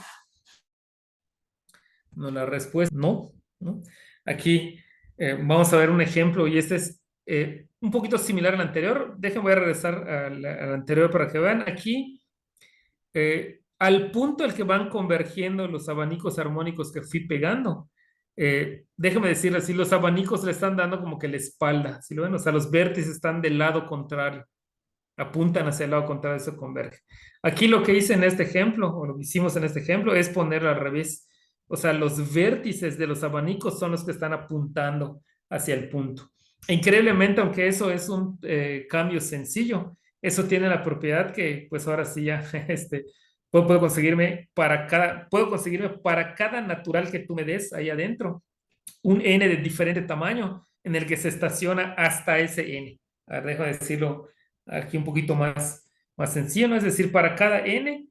[SPEAKER 2] No, la respuesta no, ¿no? Aquí vamos a ver un ejemplo y este es un poquito similar al anterior. Voy a regresar al anterior para que vean. Aquí, al punto al que van convergiendo los abanicos armónicos que fui pegando, déjame decirles así, los abanicos le están dando como que la espalda, ¿sí lo ven? O sea, los vértices están del lado contrario, apuntan hacia el lado contrario, eso converge. Aquí lo que hice en este ejemplo, o lo que hicimos en este ejemplo, es ponerlo al revés. O sea, los vértices de los abanicos son los que están apuntando hacia el punto. E increíblemente, aunque eso es un cambio sencillo, eso tiene la propiedad que, pues ahora sí ya, puedo conseguirme para cada natural que tú me des ahí adentro, un n de diferente tamaño en el que se estaciona hasta ese n. A ver, dejo de decirlo aquí un poquito más sencillo, ¿no? Es decir, para cada n,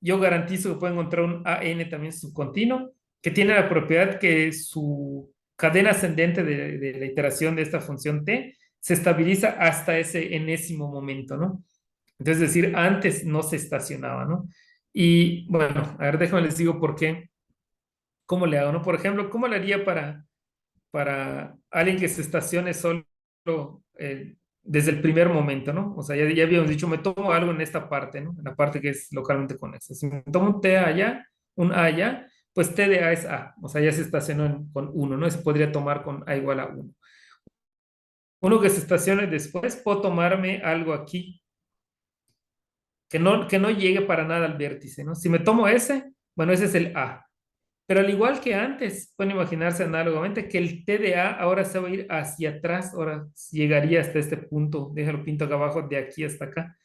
[SPEAKER 2] yo garantizo que puedo encontrar un an también subcontinuo que tiene la propiedad que su cadena ascendente de la iteración de esta función t se estabiliza hasta ese enésimo momento, ¿no? Entonces, es decir, antes no se estacionaba, ¿no? Y bueno, a ver, déjame les digo por qué, cómo le hago, ¿no? Por ejemplo, ¿cómo le haría para alguien que se estacione solo desde el primer momento, ¿no? O sea, ya habíamos dicho, me tomo algo en esta parte, ¿no? En la parte que es localmente conexa. Si me tomo un T allá, un A allá, pues T de A es A. O sea, ya se estacionó con uno, ¿no? Se podría tomar con A igual a uno. Uno que se estacione después, puedo tomarme algo aquí, que no llegue para nada al vértice, ¿no? Si me tomo ese, bueno, ese es el A. Pero al igual que antes, pueden imaginarse análogamente que el TDA ahora se va a ir hacia atrás, ahora llegaría hasta este punto, déjalo pinto acá abajo, de aquí hasta acá.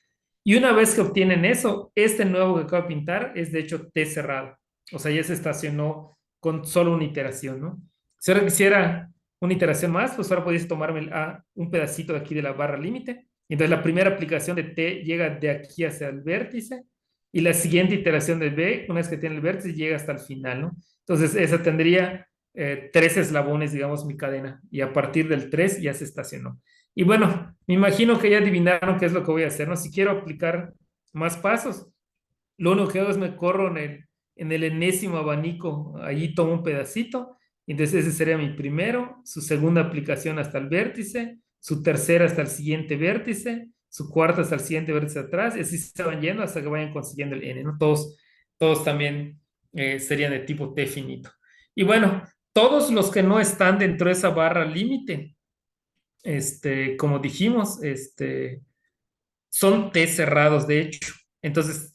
[SPEAKER 2] Y una vez que obtienen eso, este nuevo que acabo de pintar es de hecho T cerrado. O sea, ya se estacionó con solo una iteración, ¿no? Si ahora quisiera una iteración más, pues ahora podéis tomarme un pedacito de aquí de la barra límite. Y entonces la primera aplicación de T llega de aquí hacia el vértice y la siguiente iteración de B, una vez que tiene el vértice, llega hasta el final, ¿no? Entonces, esa tendría tres eslabones, digamos, mi cadena. Y a partir del 3 ya se estacionó. Y bueno, me imagino que ya adivinaron qué es lo que voy a hacer, ¿no? Si quiero aplicar más pasos, lo único que hago es me corro en el enésimo abanico, allí tomo un pedacito, y entonces ese sería mi primero, su segunda aplicación hasta el vértice, su tercera hasta el siguiente vértice, su cuarta hasta el siguiente vértice atrás, y así se van yendo hasta que vayan consiguiendo el n, ¿no? Todos también serían de tipo T finito. Y bueno, todos los que no están dentro de esa barra límite, como dijimos, son T cerrados, de hecho. Entonces,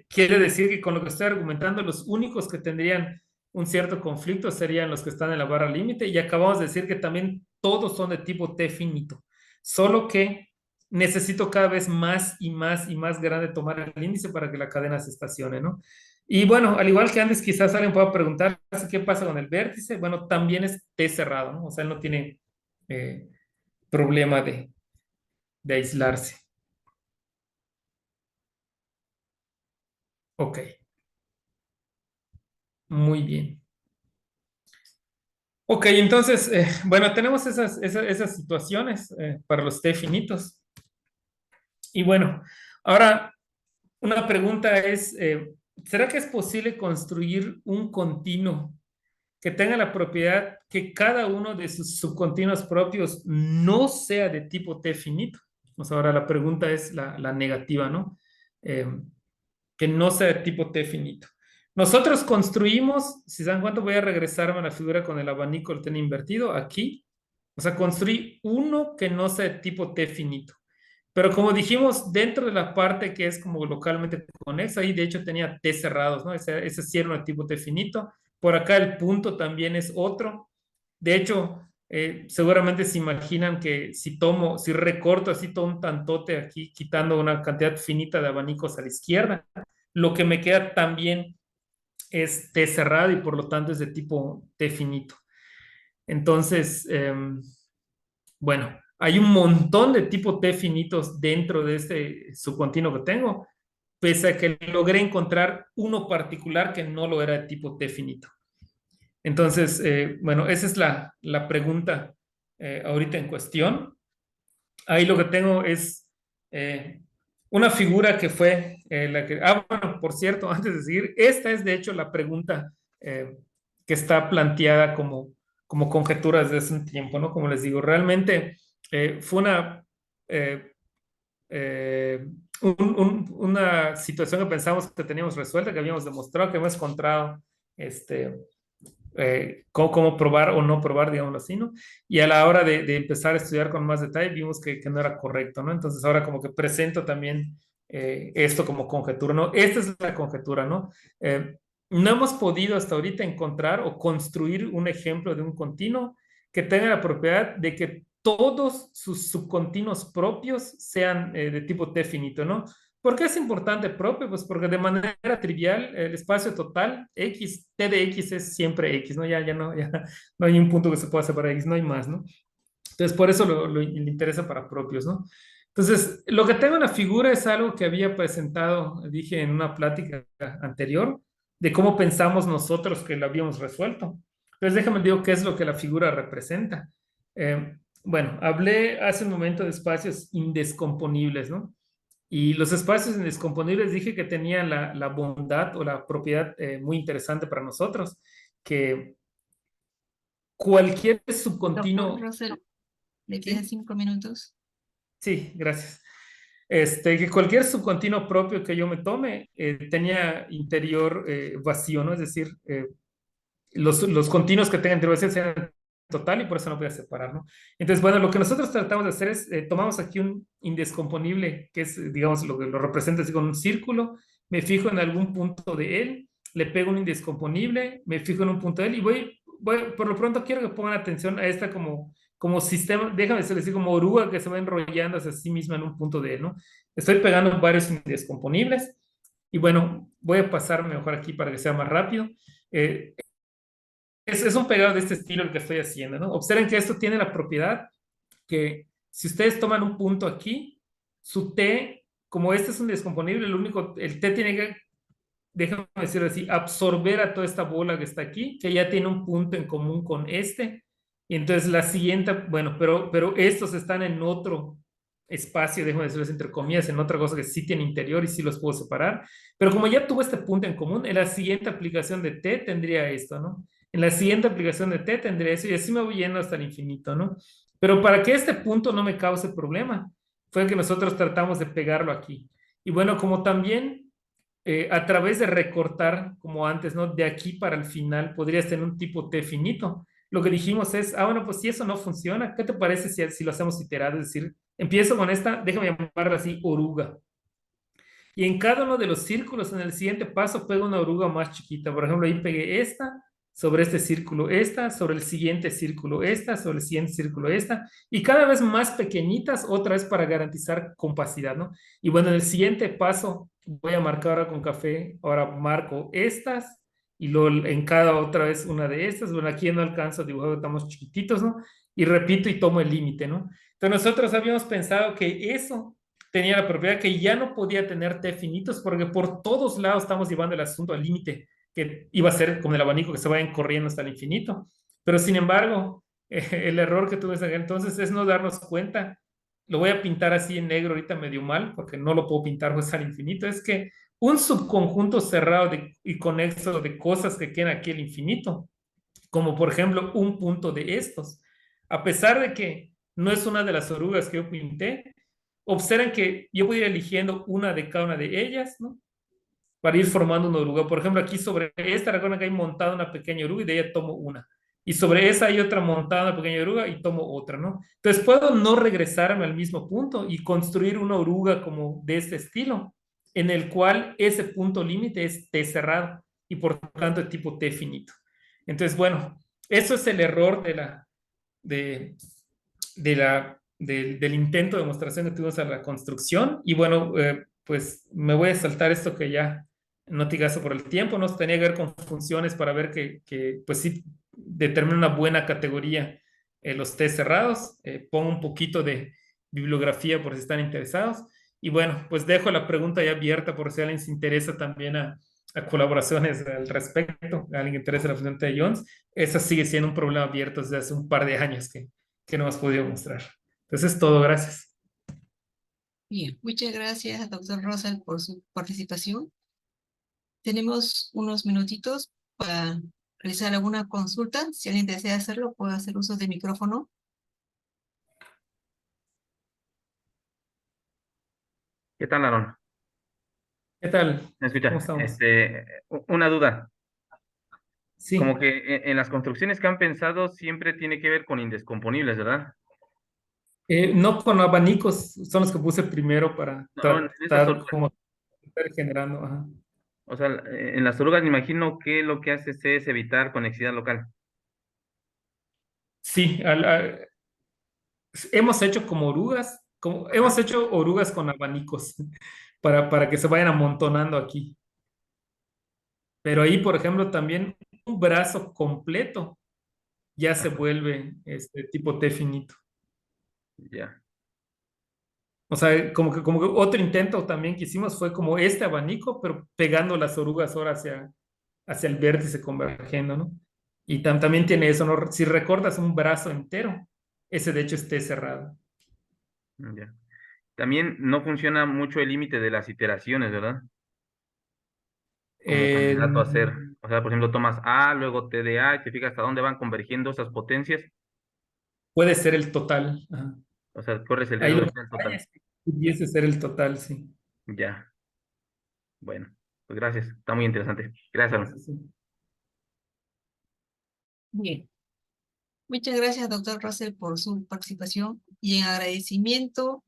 [SPEAKER 2] quiere decir que con lo que estoy argumentando, los únicos que tendrían un cierto conflicto serían los que están en la barra límite y acabamos de decir que también todos son de tipo T finito, solo que necesito cada vez más y más y más grande tomar el índice para que la cadena se estacione, ¿no? Y bueno, al igual que antes, quizás alguien pueda preguntar qué pasa con el vértice. Bueno, también es T cerrado, ¿no? O sea, él no tiene eh, problema de aislarse. Ok, muy bien. Ok, entonces, bueno, tenemos esas situaciones para los T finitos. Y bueno, ahora una pregunta es, ¿será que es posible construir un continuo que tenga la propiedad que cada uno de sus subcontinuos propios no sea de tipo T finito? Pues ahora la pregunta es la negativa, ¿no? Eh, que no sea de tipo T finito. Nosotros construimos, si se dan cuenta, voy a regresarme a la figura con el abanico, el ten invertido, aquí. O sea, construí uno que no sea de tipo T finito. Pero como dijimos, dentro de la parte que es como localmente conexa, ahí de hecho tenía T cerrados, ¿no? Ese sí era un tipo T finito. Por acá el punto también es otro. De hecho, seguramente se imaginan que si recorto así todo un tantote aquí, quitando una cantidad finita de abanicos a la izquierda, lo que me queda también es T cerrado y por lo tanto es de tipo T finito. Entonces, bueno, hay un montón de tipo T finitos dentro de este subcontinuo que tengo, pese a que logré encontrar uno particular que no lo era de tipo T finito. Entonces, bueno, esa es la pregunta ahorita en cuestión. Ahí lo que tengo es una figura que fue la que... Ah, bueno, por cierto, antes de seguir, esta es de hecho la pregunta que está planteada como conjetura desde hace un tiempo, ¿no? Como les digo, realmente fue eh, eh, una situación que pensamos que teníamos resuelta, que habíamos demostrado, que hemos encontrado este, cómo probar o no probar, digamos así, ¿no? Y a la hora de empezar a estudiar con más detalle, vimos que no era correcto, ¿no? Entonces ahora como que presento también esto como conjetura, ¿no? Esta es la conjetura, ¿no? No hemos podido hasta ahorita encontrar o construir un ejemplo de un continuo que tenga la propiedad de que todos sus subcontinuos propios sean de tipo T finito, ¿no? ¿Por qué es importante propio? Pues porque de manera trivial el espacio total X, T de X es siempre X, ¿no? Ya no hay un punto que se pueda separar X, no hay más, ¿no? Entonces, por eso le interesa para propios, ¿no? Entonces, lo que tengo en la figura es algo que había presentado, dije en una plática anterior, de cómo pensamos nosotros que lo habíamos resuelto. Entonces, déjame digo qué es lo que la figura representa. Bueno, hablé hace un momento de espacios indescomponibles, ¿no? Y los espacios indescomponibles dije que tenían la bondad o la propiedad muy interesante para nosotros, que cualquier
[SPEAKER 1] Doctor
[SPEAKER 2] subcontinuo,
[SPEAKER 1] Russell, le quedan
[SPEAKER 2] ¿sí?
[SPEAKER 1] 5 minutos.
[SPEAKER 2] Sí, gracias. Que cualquier subcontinuo propio que yo me tome tenía interior vacío, ¿no? Es decir, los continuos que tengan interior vacío sean total y por eso no voy a separar, ¿no? Entonces, bueno, lo que nosotros tratamos de hacer es, tomamos aquí un indescomponible, que es, digamos, lo que lo representa así con un círculo, me fijo en algún punto de él, le pego un indescomponible, me fijo en un punto de él y por lo pronto quiero que pongan atención a esta como sistema, déjame decir, como oruga que se va enrollando hacia sí misma en un punto de él, ¿no? Estoy pegando varios indescomponibles y bueno, voy a pasar mejor aquí para que sea más rápido. Eh, es un pegado de este estilo el que estoy haciendo, ¿no? Observen que esto tiene la propiedad que si ustedes toman un punto aquí, su T, como este es un descomponible, el T tiene que, déjame decirlo así, absorber a toda esta bola que está aquí, que ya tiene un punto en común con este, y entonces la siguiente, bueno, pero estos están en otro espacio, déjame decirlo entre comillas, en otra cosa que sí tiene interior y sí los puedo separar, pero como ya tuvo este punto en común, en la siguiente aplicación de T tendría esto, ¿no? En la siguiente aplicación de T tendría eso y así me voy yendo hasta el infinito, ¿no? Pero para que este punto no me cause problema, fue que nosotros tratamos de pegarlo aquí. Y bueno, como también a través de recortar, como antes, ¿no? De aquí para el final, podrías tener un tipo T finito. Lo que dijimos es, bueno, pues si eso no funciona, ¿qué te parece si lo hacemos iterado? Es decir, empiezo con esta, déjame llamarla así, oruga. Y en cada uno de los círculos, en el siguiente paso, pego una oruga más chiquita. Por ejemplo, ahí pegué esta sobre este círculo, esta sobre el siguiente círculo, esta sobre el siguiente círculo, esta, y cada vez más pequeñitas, otra vez para garantizar compacidad, ¿no? Y bueno, en el siguiente paso, voy a marcar ahora con café, ahora marco estas, y luego en cada otra vez una de estas. Bueno, aquí no alcanzo a dibujar, estamos chiquititos, ¿no? Y repito y tomo el límite, ¿no? Entonces nosotros habíamos pensado que eso tenía la propiedad que ya no podía tener T finitos porque por todos lados estamos llevando el asunto al límite, que iba a ser como el abanico que se vayan corriendo hasta el infinito. Pero sin embargo, el error que tuve entonces es no darnos cuenta. Lo voy a pintar así en negro ahorita medio mal porque no lo puedo pintar pues al infinito. Es que un subconjunto cerrado y conexo de cosas que quedan aquí al infinito, como por ejemplo un punto de estos. A pesar de que no es una de las orugas que yo pinté, observen que yo voy a ir eligiendo una de cada una de ellas, ¿no? Para ir formando una oruga. Por ejemplo, aquí sobre esta, recuerden que hay montada una pequeña oruga y de ella tomo una. Y sobre esa hay otra montada, una pequeña oruga y tomo otra, ¿no? Entonces puedo no regresarme al mismo punto y construir una oruga como de este estilo, en el cual ese punto límite es T cerrado y por tanto de tipo T finito. Entonces, bueno, eso es el error de, del intento de demostración que tuvimos a la construcción. Y bueno, pues me voy a saltar esto que ya no te gasto por el tiempo, ¿no? Tenía que ver con funciones para ver que pues sí, determina una buena categoría los test cerrados. Pongo un poquito de bibliografía por si están interesados. Y bueno, pues dejo la pregunta ya abierta por si alguien se interesa también a colaboraciones al respecto, a alguien que interesa la función de Jones. Esa sigue siendo un problema abierto desde hace un par de años que no has podido mostrar. Entonces es todo, gracias.
[SPEAKER 1] Bien, muchas gracias, doctor Rosal, por su participación. Tenemos unos minutitos para realizar alguna consulta. Si alguien desea hacerlo, puede hacer uso del micrófono.
[SPEAKER 3] ¿Qué tal, Aaron?
[SPEAKER 2] ¿Qué tal?
[SPEAKER 3] ¿Me
[SPEAKER 2] ¿Cómo
[SPEAKER 3] escucha?
[SPEAKER 2] estamos?
[SPEAKER 3] Una duda. Como
[SPEAKER 2] Sí.
[SPEAKER 3] que en las construcciones que han pensado siempre tiene que ver con indescomponibles, ¿verdad?
[SPEAKER 2] No con abanicos, son los que puse primero para
[SPEAKER 3] No, en esas
[SPEAKER 2] tratar
[SPEAKER 3] orugas.
[SPEAKER 2] como estar generando. Ajá.
[SPEAKER 3] O sea, en las orugas me imagino que lo que hace es evitar conexidad local.
[SPEAKER 2] Sí, hemos hecho como orugas, como, hemos
[SPEAKER 3] Ajá.
[SPEAKER 2] hecho orugas con abanicos para que se vayan amontonando aquí. Pero ahí, por ejemplo, también un brazo completo ya se
[SPEAKER 3] Ajá.
[SPEAKER 2] vuelve este tipo T finito.
[SPEAKER 3] Ya.
[SPEAKER 2] O sea, como que otro intento también que hicimos fue como este abanico, pero pegando las orugas ahora hacia el vértice convergiendo, ¿no? Y también tiene eso, ¿no? Si recortas un brazo entero, ese de hecho esté cerrado.
[SPEAKER 3] Ya. También no funciona mucho el límite de las iteraciones, ¿verdad? Como
[SPEAKER 2] Eh,
[SPEAKER 3] candidato a ser. O sea, por ejemplo, tomas A, luego TDA, y te fijas hasta dónde van convergiendo esas potencias.
[SPEAKER 2] puede ser el total. Ajá.
[SPEAKER 3] O sea, corres el
[SPEAKER 2] Ahí
[SPEAKER 3] riesgo
[SPEAKER 2] lo
[SPEAKER 3] de
[SPEAKER 2] que
[SPEAKER 3] que sea el
[SPEAKER 2] hay
[SPEAKER 3] total.
[SPEAKER 2] es que pudiese ser el total, sí.
[SPEAKER 3] Ya. Bueno, pues gracias. Está muy interesante. Gracias,
[SPEAKER 2] Sí,
[SPEAKER 3] Aaron.
[SPEAKER 2] sí.
[SPEAKER 1] Bien, muchas gracias, doctor Russell, por su participación y en agradecimiento,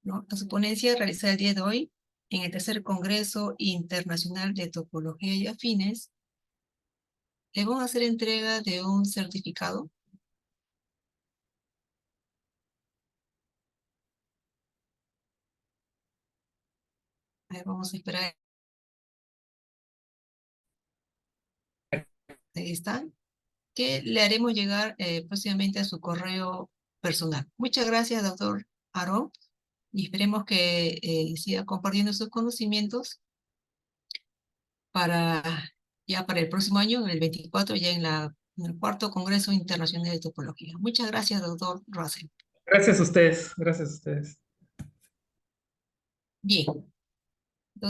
[SPEAKER 1] ¿no?, a su ponencia realizada el día de hoy en el tercer Congreso Internacional de Topología y Afines. Le vamos a hacer entrega de un certificado. A ver, vamos a esperar. Ahí está. Que le haremos llegar próximamente a su correo personal. Muchas gracias, doctor Aaron, y esperemos que siga compartiendo sus conocimientos para ya para el próximo año, en el 24, ya en el cuarto Congreso Internacional de Topología. Muchas gracias, doctor Russell.
[SPEAKER 2] Gracias a ustedes, gracias a ustedes.
[SPEAKER 1] Bien.